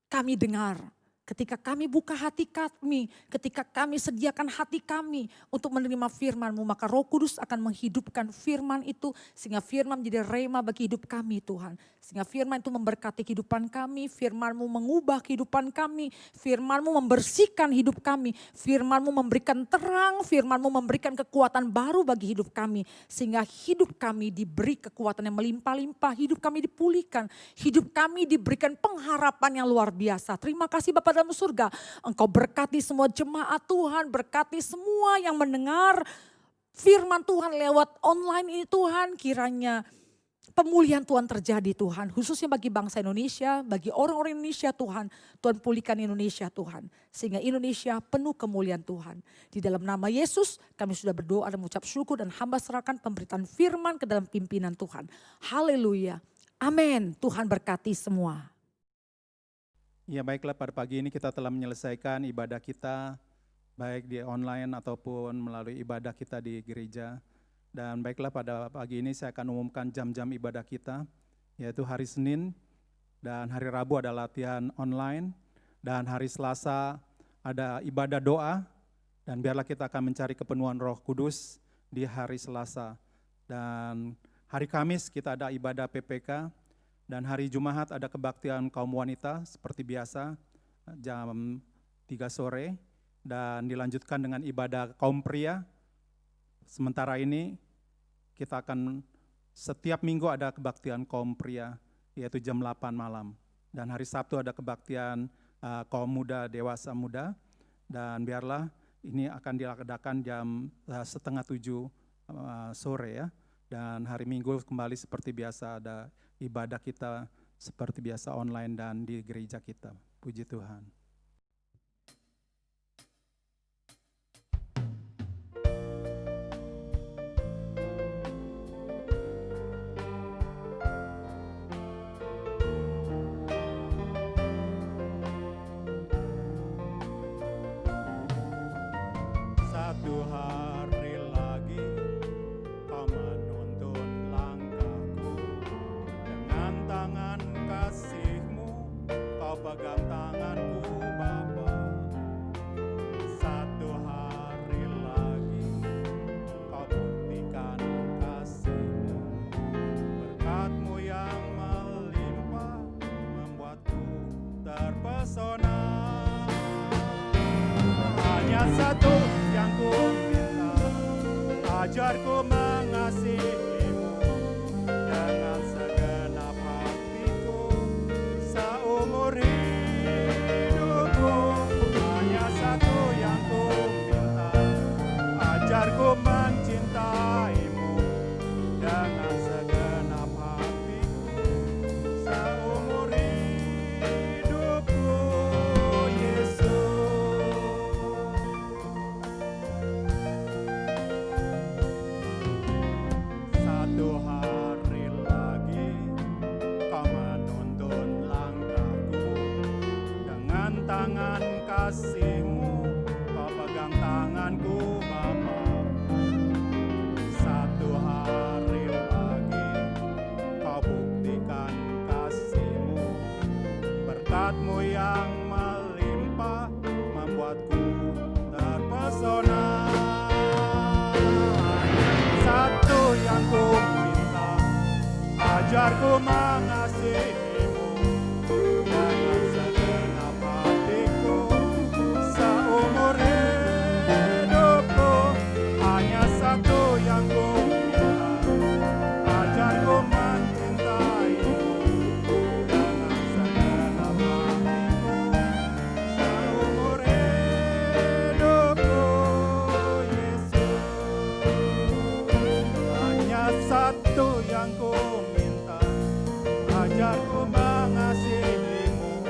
kami dengar. Ketika kami buka hati kami, ketika kami sediakan hati kami untuk menerima firman-Mu, maka Roh Kudus akan menghidupkan firman itu sehingga firman menjadi rema bagi hidup kami Tuhan. Sehingga firman itu memberkati kehidupan kami, firman-Mu mengubah kehidupan kami, firman-Mu membersihkan hidup kami, firman-Mu memberikan terang, firman-Mu memberikan kekuatan baru bagi hidup kami. Sehingga hidup kami diberi kekuatan yang melimpah-limpah, hidup kami dipulihkan, hidup kami diberikan pengharapan yang luar biasa. Terima kasih Bapak dalam surga, Engkau berkati semua jemaat Tuhan, berkati semua yang mendengar firman Tuhan lewat online ini Tuhan, kiranya pemulihan Tuhan terjadi Tuhan, khususnya bagi bangsa Indonesia, bagi orang-orang Indonesia Tuhan, Tuhan pulihkan Indonesia Tuhan, sehingga Indonesia penuh kemuliaan Tuhan. Di dalam nama Yesus kami sudah berdoa dan mengucap syukur dan hamba serahkan pemberitaan firman ke dalam pimpinan Tuhan. Haleluya, amin. Tuhan berkati semua. Ya baiklah, pada pagi ini kita telah menyelesaikan ibadah kita, baik di online ataupun melalui ibadah kita di gereja. Dan baiklah, pada pagi ini saya akan umumkan jam-jam ibadah kita, yaitu hari Senin dan hari Rabu ada latihan online, dan hari Selasa ada ibadah doa, dan biarlah kita akan mencari kepenuhan Roh Kudus di hari Selasa. Dan hari Kamis kita ada ibadah PPK, dan hari Jumat ada kebaktian kaum wanita seperti biasa jam 3 sore, dan dilanjutkan dengan ibadah kaum pria. Sementara ini kita akan setiap minggu ada kebaktian kaum pria yaitu jam 8 malam. Dan hari Sabtu ada kebaktian kaum muda, dewasa muda, dan biarlah ini akan diadakan jam 6:30 sore ya. Dan hari Minggu kembali seperti biasa ada ibadah kita seperti biasa online dan di gereja kita. Puji Tuhan. Satu hari lagi kau menuntun langkahku, dengan tangan kasih-Mu kau pegang tanganku Bapa. Satu hari lagi kau buktikan kasih-Mu, berkat-Mu yang melimpah membuatku terpesona. Hanya satu yang ku minta, ajarku mengasihi-Mu dengan segenap hatiku seumur hidupku. Hanya satu yang ku minta, ajarku mencintai-Mu dengan segenap hatiku seumur hidupku, Yesus. Satu hari lagi kau menuntun langkahku, dengan tangan kasih-Mu kau pegang tanganku Bapa. Satu hari lagi kau buktikan kasih-Mu, berkat-Mu yang ajarku mengasihimu dengan segenap hatiku. Seumur hidupku hanya satu yang ku minta, ajarku mencintaimu dengan segenap hatiku. Seumur hidupku, Yesus, hanya satu yang ku minta, ajarku mengasihimu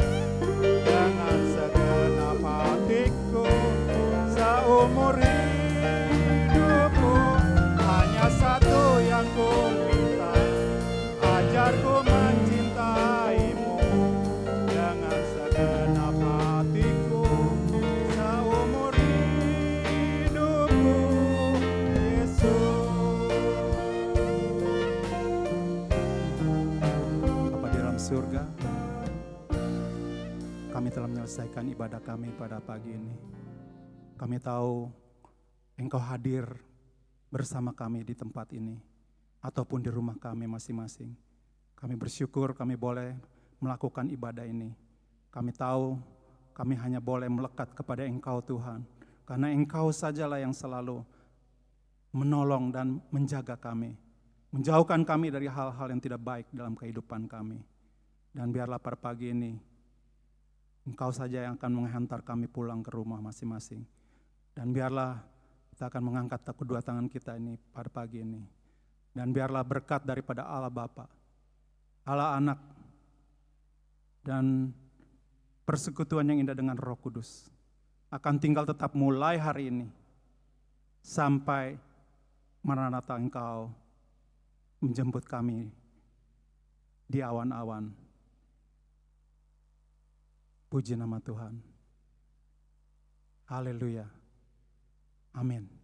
dengan segenap hatiku. Seumur hidupku hanya satu yang ku minta, ajarku mencintaimu dengan segenap hatiku. Seumur hidupku, Yesus. Bapa di dalam surga, kami telah menyelesaikan ibadah kami pada pagi ini. Kami tahu Engkau hadir bersama kami di tempat ini, ataupun di rumah kami masing-masing. Kami bersyukur kami boleh melakukan ibadah ini. Kami tahu kami hanya boleh melekat kepada Engkau Tuhan, karena Engkau sajalah yang selalu menolong dan menjaga kami, menjauhkan kami dari hal-hal yang tidak baik dalam kehidupan kami. Dan biarlah pada pagi ini Engkau saja yang akan menghantar kami pulang ke rumah masing-masing. Dan biarlah kita akan mengangkat kedua tangan kita ini pada pagi ini. Dan biarlah berkat daripada Allah Bapa, Allah Anak, dan persekutuan yang indah dengan Roh Kudus akan tinggal tetap mulai hari ini sampai Maranatha Engkau menjemput kami di awan-awan. Puji nama Tuhan. Haleluya. Amin.